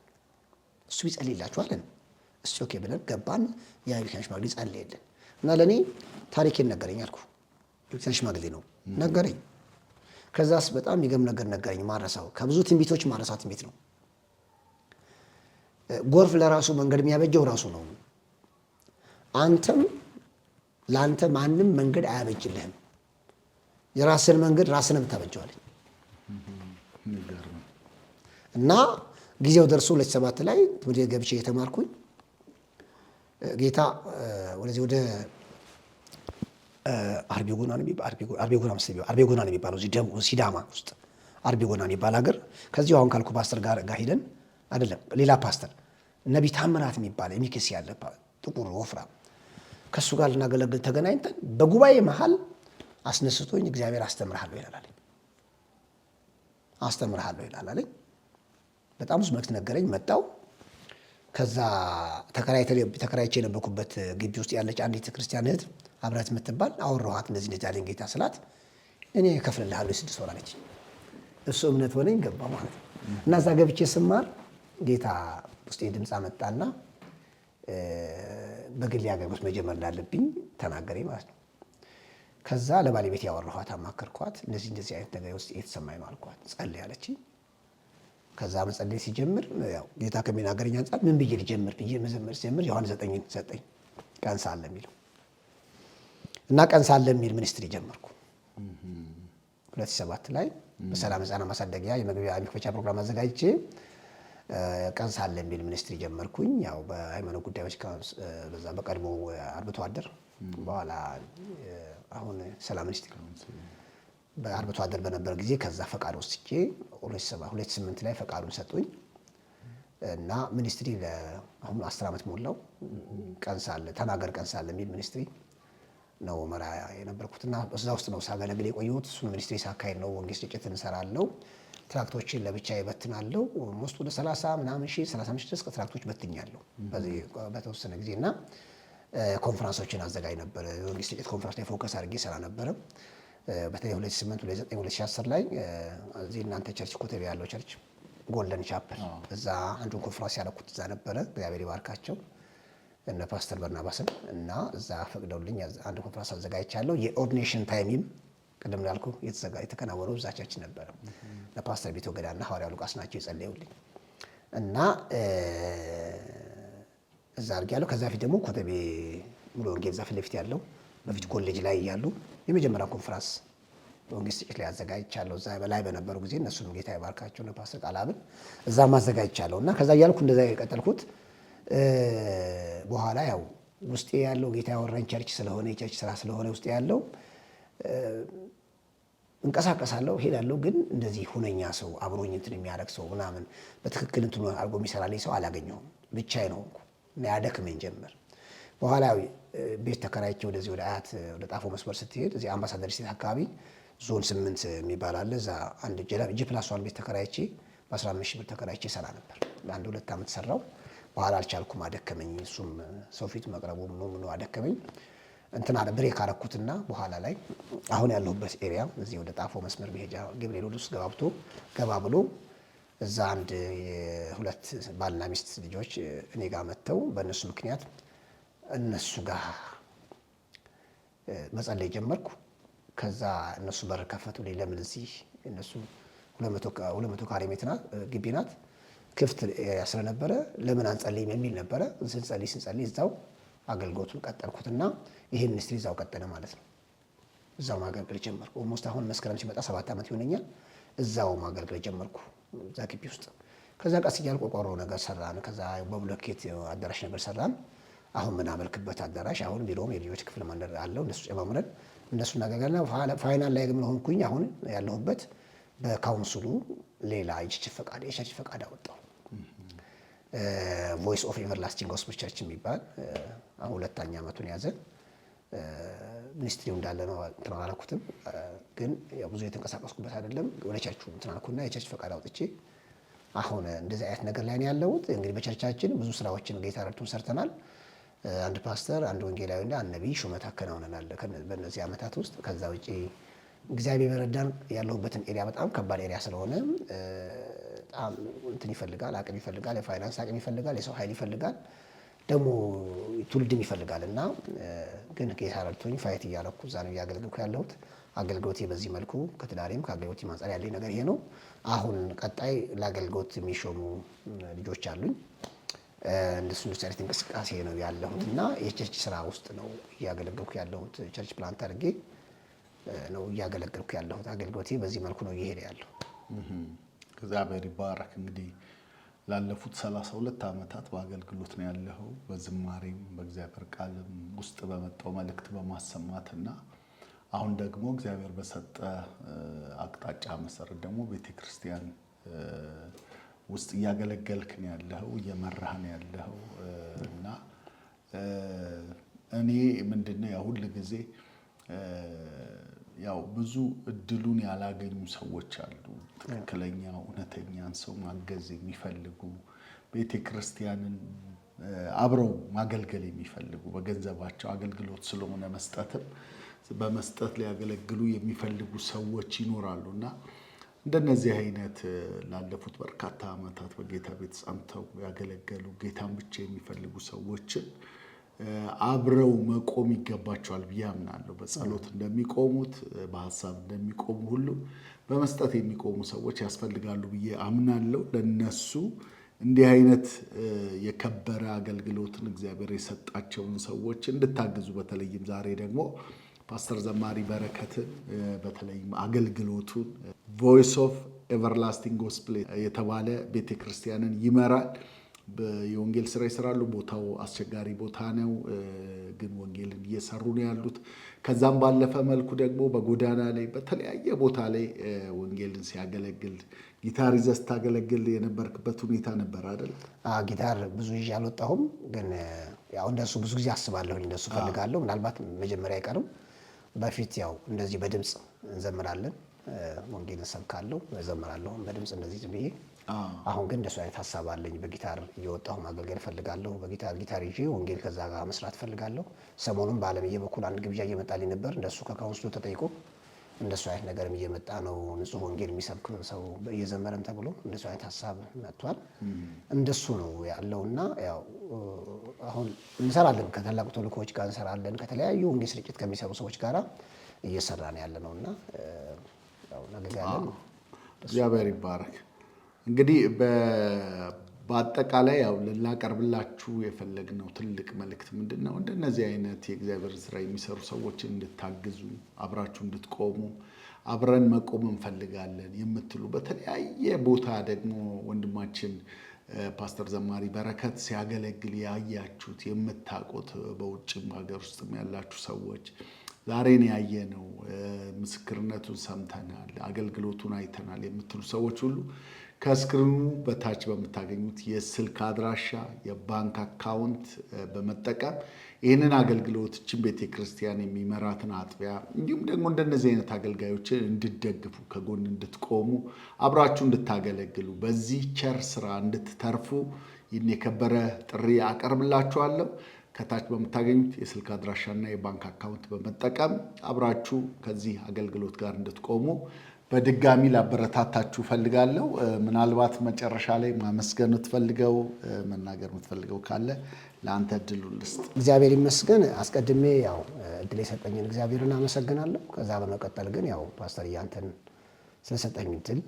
እሱ ቢጸልይላችኋል እሱ ኦኬ ብለን ገባን። ያ የቤተክርስቲያን ሽማግሌ ጸለየልን እና ለእኔ ታሪኬን ነገረኝ አልኩ። የቤተክርስቲያን ሽማግሌ ነው ነገረኝ። ከዛስ በጣም የሚገርም ነገር ነገረኝ። ማረሳው ከብዙ ትንቢቶች ማረሳው ትንቢት ነው። ጎርፍ ለራሱ መንገድ የሚያበጀው ራሱ ነው። አንተም ለአንተ ማንም መንገድ አያበጅልህም። የራስን መንገድ ራስን ብታበጀዋለህ እና ጊዜው ደርሶ 2007 ላይ ወደ ገብቼ የተማርኩኝ ጌታ ወደዚህ ወደ አርቤጎና ነው የሚባለው እዚህ ደቡብ ሲዳማ ውስጥ አርቤጎና የሚባል ሀገር ከዚህ አሁን ካልኩ ፓስተር ጋር ሄደን አይደለም ሌላ ፓስተር ነቢይ ታምራት የሚባል የሚክስ ያለ ጥቁር ወፍራም ከሱ ጋር ልናገለግል ተገናኝተን በጉባኤ መሃል አስነስቶኝ እግዚአብሔር አስተምርሃለሁ ይላል አለኝ። በጣም ብዙ መልእክት ነገረኝ። መጣው ከዛ ተከራይቼ የነበርኩበት ግቢ ውስጥ ያለች አንዲት ክርስቲያን እህት አብረት የምትባል አወራኋት። እንደዚህ ያለኝ ጌታ ስላት እኔ እከፍልልሃለሁ 6 ወር አለች። እሱ እምነት ሆነኝ ገባ ማለት ነው። እና እዛ ገብቼ ስማር ጌታ ውስጤ ድምፅ አመጣና በግል አገልግሎት መጀመር እንዳለብኝ ተናገረኝ ማለት ነው። ከዛ ለባለቤት ያወራኋት አማከርኳት። እንደዚህ አይነት ነገር ውስጥ እየተሰማኝ ነው አልኳት። ጸልይ አለችኝ። ከዛ መጸለይ ሲጀምር ያው ጌታ ከሚናገረኝ አንጻር ምን ብዬ ልጀምር ብዬ መዘመር ሲጀምር ዮሐንስ 9 ሰጠኝ ቀን ሳለ የሚለው እና ቀን ሳለ የሚል ሚኒስትሪ ጀመርኩ 2007 ላይ በሰላም ሕፃናት ማሳደጊያ የመግቢያ መክፈቻ ፕሮግራም አዘጋጅቼ ቀን ሳለ የሚል ሚኒስትሪ ጀመርኩኝ። ያው በሃይማኖት ጉዳዮች በዛ በቀድሞ አርብቶ አደር በኋላ አሁን ሰላም ሚኒስትሪ በአርብቶ አደር በነበረ ጊዜ ከዛ ፈቃድ ወስጄ 2008 ላይ ፈቃዱን ሰጡኝ እና ሚኒስትሪ አሁን 10 ዓመት ሞላው። ቀን ሳለ ተናገር ቀን ሳለ የሚል ሚኒስትሪ ነው መራ የነበርኩትና በዛ ውስጥ ነው ሳገለግል የቆየሁት። እሱን ሚኒስትሪ ሳካሄድ ነው ወንጌል ስርጭት እንሰራለሁ። ትራክቶችን ለብቻ ይበትናለሁ። ሞስት ወደ 35 ሺህ ድረስ ትራክቶች በትኛለሁ በዚህ በተወሰነ ጊዜና ኮንፈረንሶችን አዘጋጅ ነበር። ወንጌል ስርጭት ኮንፈረንስ ላይ ፎከስ አድርጌ ሰራ ነበር። በተለይ 2008 2009 2010 ላይ እዚህ እናንተ ቸርች ኮተቤ ያለው ቸርች ጎልደን ቻፕል እዛ አንዱን ኮንፍራንስ ያለኩት እዛ ነበረ። እግዚአብሔር ይባርካቸው እነ ፓስተር በርናባስን እና እዛ ፈቅደውልኝ አንድ ኮንፍራንስ አዘጋጅቻለሁ። የኦርዲኔሽን ታይሚም ቅድም እንዳልኩ የተከናወነው እዛ ቸርች ነበረ። ለፓስተር ቤቶ ገዳና ሐዋርያው ሉቃስ ናቸው የጸለዩልኝ እና እዛ አድርጌያለሁ። ከዛ ፊት ደግሞ ኮተቤ ሙሉ ወንጌል እዛ ፊት ለፊት ያለው በፊት ኮሌጅ ላይ እያሉ የመጀመሪያ ኮንፍራንስ ወንጌል ስርጭት ላይ አዘጋጅቻለሁ። እዛ በላይ በነበሩ ጊዜ እነሱንም ጌታ ይባርካቸው እነ ፓስተር ቃላብን እዛም አዘጋጅቻለሁ እና ከዛ እያልኩ እንደዛ የቀጠልኩት በኋላ ያው ውስጤ ያለው ጌታ ያወራኝ ቸርች ስለሆነ የቸርች ስራ ስለሆነ ውስጤ ያለው እንቀሳቀሳለሁ ሄዳለሁ። ግን እንደዚህ ሁነኛ ሰው አብሮኝ እንትን የሚያደርግ ሰው ምናምን በትክክል እንትን አድርጎ የሚሰራልኝ ሰው አላገኘሁም። ብቻዬን ሆንኩ እና ያደክመኝ ጀመር። በኋላ ቤት ተከራይቼ ወደዚህ ወደ አያት ወደ ጣፎ መስመር ስትሄድ እዚህ አምባሳደር ስቴት አካባቢ ዞን 8 የሚባል አለ። እዛ አንድ ጂ+1 ቤት ተከራይቼ በ15 ሺህ ብር ተከራይቼ ሰራ ነበር። ለአንድ 2 ዓመት ሰራው። በኋላ አልቻልኩም፣ አደከመኝ። እሱም ሰው ፊት መቅረቡ ምኑ አደከመኝ። እንትን አለ ብሬክ አረኩትና በኋላ ላይ አሁን ያለሁበት ኤሪያ እዚህ ወደ ጣፎ መስመር መሄጃ ገብርኤል ውስጥ ገባ ብሎ እዛ አንድ የሁለት ባልና ሚስት ልጆች እኔ ጋር መጥተው በእነሱ ምክንያት እነሱ ጋር መጸለይ ጀመርኩ። ከዛ እነሱ በር ከፈቱልኝ። ለምን እዚህ እነሱ 200 ካሬ ሜትር ግቢ ናት ክፍት ስለነበረ ለምን አንጸልይም የሚል ነበረ። ስንጸልይ እዛው አገልግሎቱን ቀጠልኩትና ይሄ ሚኒስትሪ እዛው ቀጠለ ማለት ነው። እዛው ማገልገል ጀመርኩ። ኦልሞስት አሁን መስከረም ሲመጣ 7 ዓመት ይሆነኛል። እዛው ማገልገል ጀመርኩ እዛ ግቢ ውስጥ። ከዛ ቀስ እያልኩ ቆርቆሮ ነገር ሰራን። ከዛ በብሎኬት አዳራሽ ነገር ሰራን። አሁን ምናመልክበት አዳራሽ አሁን ቢሮም የልጆች ክፍል መንደር አለው። እነሱ ጨማምረን እነሱ ነገርና ፋይናል ላይ ግን ሆንኩኝ። አሁን ያለሁበት በካውንስሉ ሌላ የቸርች ፈቃድ አወጣው። ቮይስ ኦፍ ኤቨርላስቲንግ ጎስፔል ቸርች የሚባል አሁን 2ኛ ዓመቱን ያዘ። ሚኒስትሪው እንዳለ ነው እንትን አላልኩትም፣ ግን ያው ብዙ የተንቀሳቀስኩበት አይደለም። ወደ ቸርቹ እንትን አልኩና የቸርች ፈቃድ አውጥቼ አሁን እንደዚህ አይነት ነገር ላይ ነው ያለሁት። እንግዲህ በቸርቻችን ብዙ ስራዎችን ጌታ ረድቶን ሰርተናል። አንድ ፓስተር፣ አንድ ወንጌላዊና አንድ ነቢይ ሹመት አከናውነናል በእነዚህ ዓመታት ውስጥ። ከዛ ውጪ እግዚአብሔር በረዳን ያለሁበትን ኤሪያ በጣም ከባድ ኤሪያ ስለሆነ በጣም እንትን ይፈልጋል፣ አቅም ይፈልጋል፣ የፋይናንስ አቅም ይፈልጋል፣ የሰው ኃይል ይፈልጋል፣ ደግሞ ትውልድም ይፈልጋል እና ግን ጌታ ረድቶኝ ፋይት እያደረኩ እዛ ነው እያገለገልኩ ያለሁት። አገልግሎቴ በዚህ መልኩ ከትዳሬም ከአገልግሎቴ አንጻር ያለኝ ነገር ይሄ ነው። አሁን ቀጣይ ለአገልግሎት የሚሾሙ ልጆች አሉኝ። እንደሱ አይነት እንቅስቃሴ ነው ያለሁት እና የቸርች ስራ ውስጥ ነው እያገለገልኩ ያለሁት። ቸርች ፕላንት አድርጌ ነው እያገለገልኩ ያለሁት። አገልግሎቴ በዚህ መልኩ ነው እየሄደ ያለው።
እግዚአብሔር ይባረክ። እንግዲህ ላለፉት 32 ዓመታት በአገልግሎት ነው ያለኸው። በዝማሬም በእግዚአብሔር ቃልም ውስጥ በመጣው መልእክት በማሰማትና አሁን ደግሞ እግዚአብሔር በሰጠ አቅጣጫ መሰረት ደግሞ ቤተክርስቲያን ውስጥ እያገለገልክ ነው ያለኸው፣ እየመራህ ነው ያለኸው እና እኔ ምንድነው ያው ሁሉ ጊዜ ያው ብዙ እድሉን ያላገኙ ሰዎች አሉ። ትክክለኛ እውነተኛን ሰው ማገዝ የሚፈልጉ ቤተክርስቲያንን አብረው ማገልገል የሚፈልጉ በገንዘባቸው አገልግሎት ስለሆነ መስጠትም በመስጠት ሊያገለግሉ የሚፈልጉ ሰዎች ይኖራሉና እንደነዚህ አይነት ላለፉት በርካታ ዓመታት በጌታ ቤት ጸንተው ያገለገሉ ጌታን ብቻ የሚፈልጉ ሰዎችን አብረው መቆም ይገባቸዋል ብዬ አምናለሁ። በጸሎት እንደሚቆሙት በሐሳብ እንደሚቆሙ ሁሉ በመስጠት የሚቆሙ ሰዎች ያስፈልጋሉ ብዬ አምናለሁ። ለነሱ እንዲህ አይነት የከበረ አገልግሎትን እግዚአብሔር የሰጣቸውን ሰዎች እንድታግዙ በተለይም ዛሬ ደግሞ ፓስተር ዘማሪ በረከትን በተለይም አገልግሎቱን ቮይስ ኦፍ ኤቨርላስቲንግ ጎስፔል የተባለ ቤተክርስቲያንን ይመራል። የወንጌል ስራ ይሰራሉ። ቦታው አስቸጋሪ ቦታ ነው፣ ግን ወንጌልን እየሰሩ ነው ያሉት። ከዛም ባለፈ መልኩ ደግሞ በጎዳና ላይ በተለያየ ቦታ ላይ ወንጌልን ሲያገለግል ጊታር ይዘህ ስታገለግል የነበርክበት ሁኔታ ነበር አይደል?
ጊታር ብዙ ይዤ አልወጣሁም፣ ግን ያው እንደሱ ብዙ ጊዜ አስባለሁ፣ እንደሱ ፈልጋለሁ። ምናልባት መጀመሪያ አይቀርም። በፊት ያው እንደዚህ በድምጽ እንዘምራለን፣ ወንጌል እንሰብካለሁ፣ እዘምራለሁ በድምጽ እንደዚህ ዝም ብዬ። አሁን ግን እንደሱ አይነት ሐሳብ አለኝ። በጊታር እየወጣሁ ማገልገል ፈልጋለሁ። ጊታር ይዤ ወንጌል ከዛ ጋር መስራት ፈልጋለሁ። ሰሞኑን በአለምዬ በኩል አንድ ግብዣ እየመጣልኝ ነበር። እንደሱ ከካውንስሉ ተጠይቆ እንደሱ አይነት ነገርም እየመጣ ነው። ንጹህ ወንጌል የሚሰብክ ሰው እየዘመረም ተብሎ እንደሱ አይነት ሀሳብ መጥቷል። እንደሱ ነው ያለውና ያው አሁን እንሰራለን፣ ከታላቁ ተልእኮዎች ጋር እንሰራለን፣ ከተለያዩ ወንጌል ስርጭት ከሚሰሩ ሰዎች ጋር እየሰራን ያለ ነውና ያው ነገጋለን።
እግዚአብሔር ይባረክ። እንግዲህ በአጠቃላይ ያው ልናቀርብላችሁ የፈለግነው ትልቅ መልእክት ምንድን ነው? እንደነዚህ አይነት የእግዚአብሔር ስራ የሚሰሩ ሰዎችን እንድታግዙ፣ አብራችሁ እንድትቆሙ፣ አብረን መቆም እንፈልጋለን የምትሉ በተለያየ ቦታ ደግሞ ወንድማችን ፓስተር ዘማሪ በረከት ሲያገለግል ያያችሁት የምታውቁት በውጭም ሀገር ውስጥም ያላችሁ ሰዎች ዛሬን ያየነው ምስክርነቱን ሰምተናል፣ አገልግሎቱን አይተናል የምትሉ ሰዎች ሁሉ ከስክሪኑ በታች በምታገኙት የስልክ አድራሻ የባንክ አካውንት በመጠቀም ይህንን አገልግሎቶችን ቤተክርስቲያን የሚመራትን አጥቢያ እንዲሁም ደግሞ እንደነዚህ አይነት አገልጋዮችን እንድትደግፉ ከጎን እንድትቆሙ አብራችሁ እንድታገለግሉ በዚህ ቸር ስራ እንድትተርፉ ይህን የከበረ ጥሪ አቀርብላችኋለሁ። ከታች በምታገኙት የስልክ አድራሻና የባንክ አካውንት በመጠቀም አብራችሁ ከዚህ አገልግሎት ጋር እንድትቆሙ በድጋሚ ላበረታታችሁ ፈልጋለሁ። ምናልባት መጨረሻ ላይ ማመስገን የምትፈልገው መናገር የምትፈልገው ካለ ለአንተ እድሉ ልስጥ።
እግዚአብሔር ይመስገን። አስቀድሜ ያው እድል የሰጠኝን እግዚአብሔርን አመሰግናለሁ። ከዛ በመቀጠል ግን ያው ፓስተር ያንተን ስለሰጠኝ እድል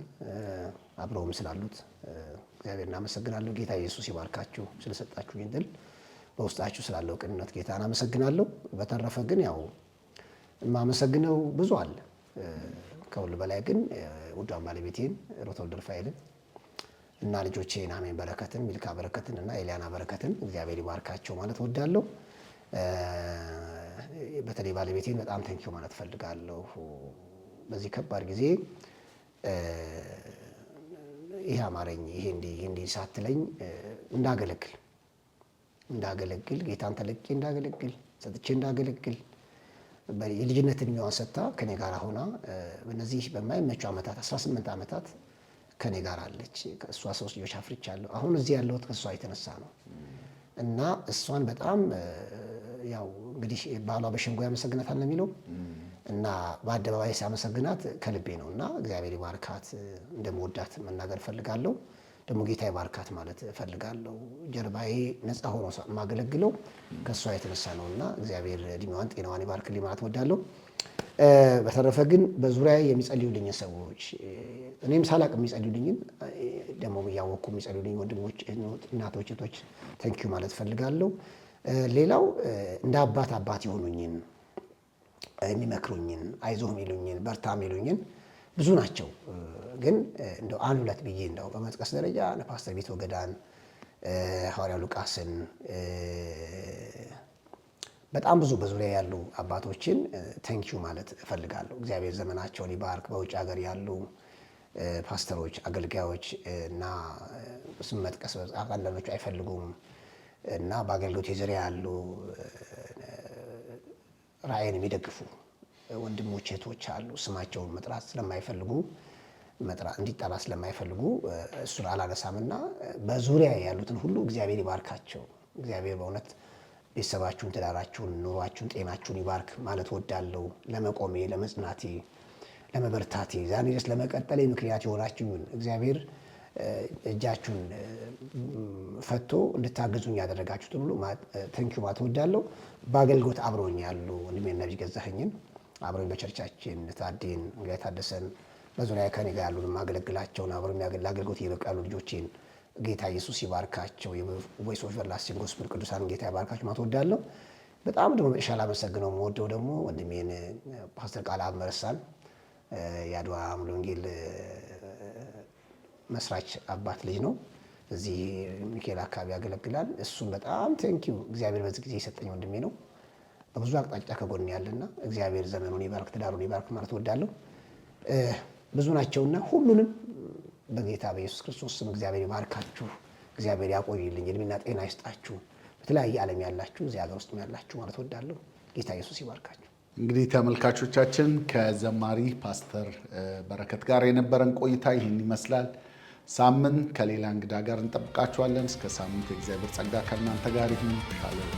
አብረውም ስላሉት እግዚአብሔርን አመሰግናለሁ። ጌታ ኢየሱስ ይባርካችሁ። ስለሰጣችሁኝ እድል በውስጣችሁ ስላለው ቅንነት ጌታን አመሰግናለሁ። በተረፈ ግን ያው የማመሰግነው ብዙ አለ። ከሁሉ በላይ ግን ውዷን ባለቤቴን ሮቶልድ ሩፋኤልን እና ልጆቼን አሜን በረከትን፣ ሚልካ በረከትን እና ኤሊያና በረከትን እግዚአብሔር ይባርካቸው ማለት ወዳለሁ። በተለይ ባለቤቴን በጣም ተንኪው ማለት ፈልጋለሁ። በዚህ ከባድ ጊዜ ይሄ አማረኝ ይሄ እንዲህ ሳትለኝ እንዳገለግል ጌታን ተለቄ እንዳገለግል ሰጥቼ እንዳገለግል የልጅነት እድሜዋን ሰጥታ ከኔ ጋር ሆና በእነዚህ በማይመቹ ዓመታት 18 ዓመታት ከኔ ጋር አለች። ከእሷ 3 ልጆች አፍርቻለሁ። አሁን እዚህ ያለሁት ከእሷ የተነሳ ነው እና እሷን በጣም ያው እንግዲህ ባሏ በሸንጎ ያመሰግናታል ነው የሚለው እና በአደባባይ ሲያመሰግናት ከልቤ ነው እና እግዚአብሔር ይባርካት እንደምወዳት መናገር ፈልጋለሁ። ደግሞ ጌታ ይባርካት ማለት ፈልጋለሁ። ጀርባዬ ነፃ ሆኖ ማገለግለው ከሷ የተነሳ ነውና እግዚአብሔር እድሜዋን ጤናዋን ይባርክልኝ ማለት ወዳለሁ። በተረፈ ግን በዙሪያ የሚጸልዩልኝ ሰዎች እኔም ሳላቅ የሚጸልዩልኝን ደግሞ ያወቁ የሚጸልዩልኝ ወንድሞች፣ እናቶች፣ እህቶች ታንኪዩ ማለት ፈልጋለሁ። ሌላው እንደ አባት የሆኑኝን የሚመክሩኝን፣ አይዞህ የሚሉኝን፣ በርታ የሚሉኝን ብዙ ናቸው። ግን እንደው አንድ ሁለት ብዬ እንደው በመጥቀስ ደረጃ ፓስተር ቤት ወገዳን፣ ሐዋርያው ሉቃስን በጣም ብዙ በዙሪያ ያሉ አባቶችን ታንኪዩ ማለት እፈልጋለሁ። እግዚአብሔር ዘመናቸውን ይባርክ። በውጭ ሀገር ያሉ ፓስተሮች፣ አገልጋዮች እና ስም መጥቀስ አንዳንዶቹ አይፈልጉም እና በአገልግሎት የዙሪያ ያሉ ራዕይን የሚደግፉ ወንድሞች እህቶች አሉ። ስማቸውን መጥራት ስለማይፈልጉ እንዲጠራ ስለማይፈልጉ እሱን አላነሳምና በዙሪያ ያሉትን ሁሉ እግዚአብሔር ይባርካቸው። እግዚአብሔር በእውነት ቤተሰባችሁን፣ ትዳራችሁን፣ ኑሯችሁን፣ ጤናችሁን ይባርክ ማለት ወዳለው ለመቆሜ፣ ለመጽናቴ፣ ለመበርታቴ ዛሬ ድረስ ለመቀጠሌ ምክንያት የሆናችሁን እግዚአብሔር እጃችሁን ፈቶ እንድታገዙኝ ያደረጋችሁትን ሁሉ ታንኪዩ ማለት ወዳለው። በአገልግሎት አብሮኝ ያሉ ወንድሜ ነብይ ገዛኸኝን አብሮኝ በቸርቻችን ታዴን እንግዲህ ታደሰን በዙሪያ ከኔ ጋር ያሉን ማገለግላቸውን አብሮኝ ለአገልግሎት የበቃሉ ልጆቼን ጌታ ኢየሱስ ይባርካቸው። የቮይስ ኦፍ ላስቲንግ ጎስፔል ቅዱሳን ጌታ ይባርካቸው ማለት ወዳለሁ። በጣም ደግሞ በሻላ አመሰግነው የምወደው ደግሞ ወንድሜን ፓስተር ቃልአብ መረሳን የአድዋ ሙሉ ወንጌል መስራች አባት ልጅ ነው። እዚህ ሚካኤል አካባቢ ያገለግላል። እሱን በጣም ቴንኪዩ እግዚአብሔር በዚህ ጊዜ የሰጠኝ ወንድሜ ነው። በብዙ አቅጣጫ ከጎን ያለና እግዚአብሔር ዘመኑን ይባርክ፣ ትዳሩን ይባርክ ማለት ወዳለሁ። ብዙ ናቸውና ሁሉንም በጌታ በኢየሱስ ክርስቶስ ስም እግዚአብሔር ይባርካችሁ፣ እግዚአብሔር ያቆይልኝ፣ እድሜና ጤና ይስጣችሁ። በተለያየ ዓለም ያላችሁ እዚህ ሀገር ውስጥ ያላችሁ ማለት ወዳለሁ። ጌታ ኢየሱስ ይባርካችሁ።
እንግዲህ ተመልካቾቻችን ከዘማሪ ፓስተር በረከት ጋር የነበረን ቆይታ ይህን ይመስላል። ሳምንት ከሌላ እንግዳ ጋር እንጠብቃችኋለን። እስከ ሳምንት የእግዚአብሔር ጸጋ ከእናንተ ጋር ይሁን። ሻሎም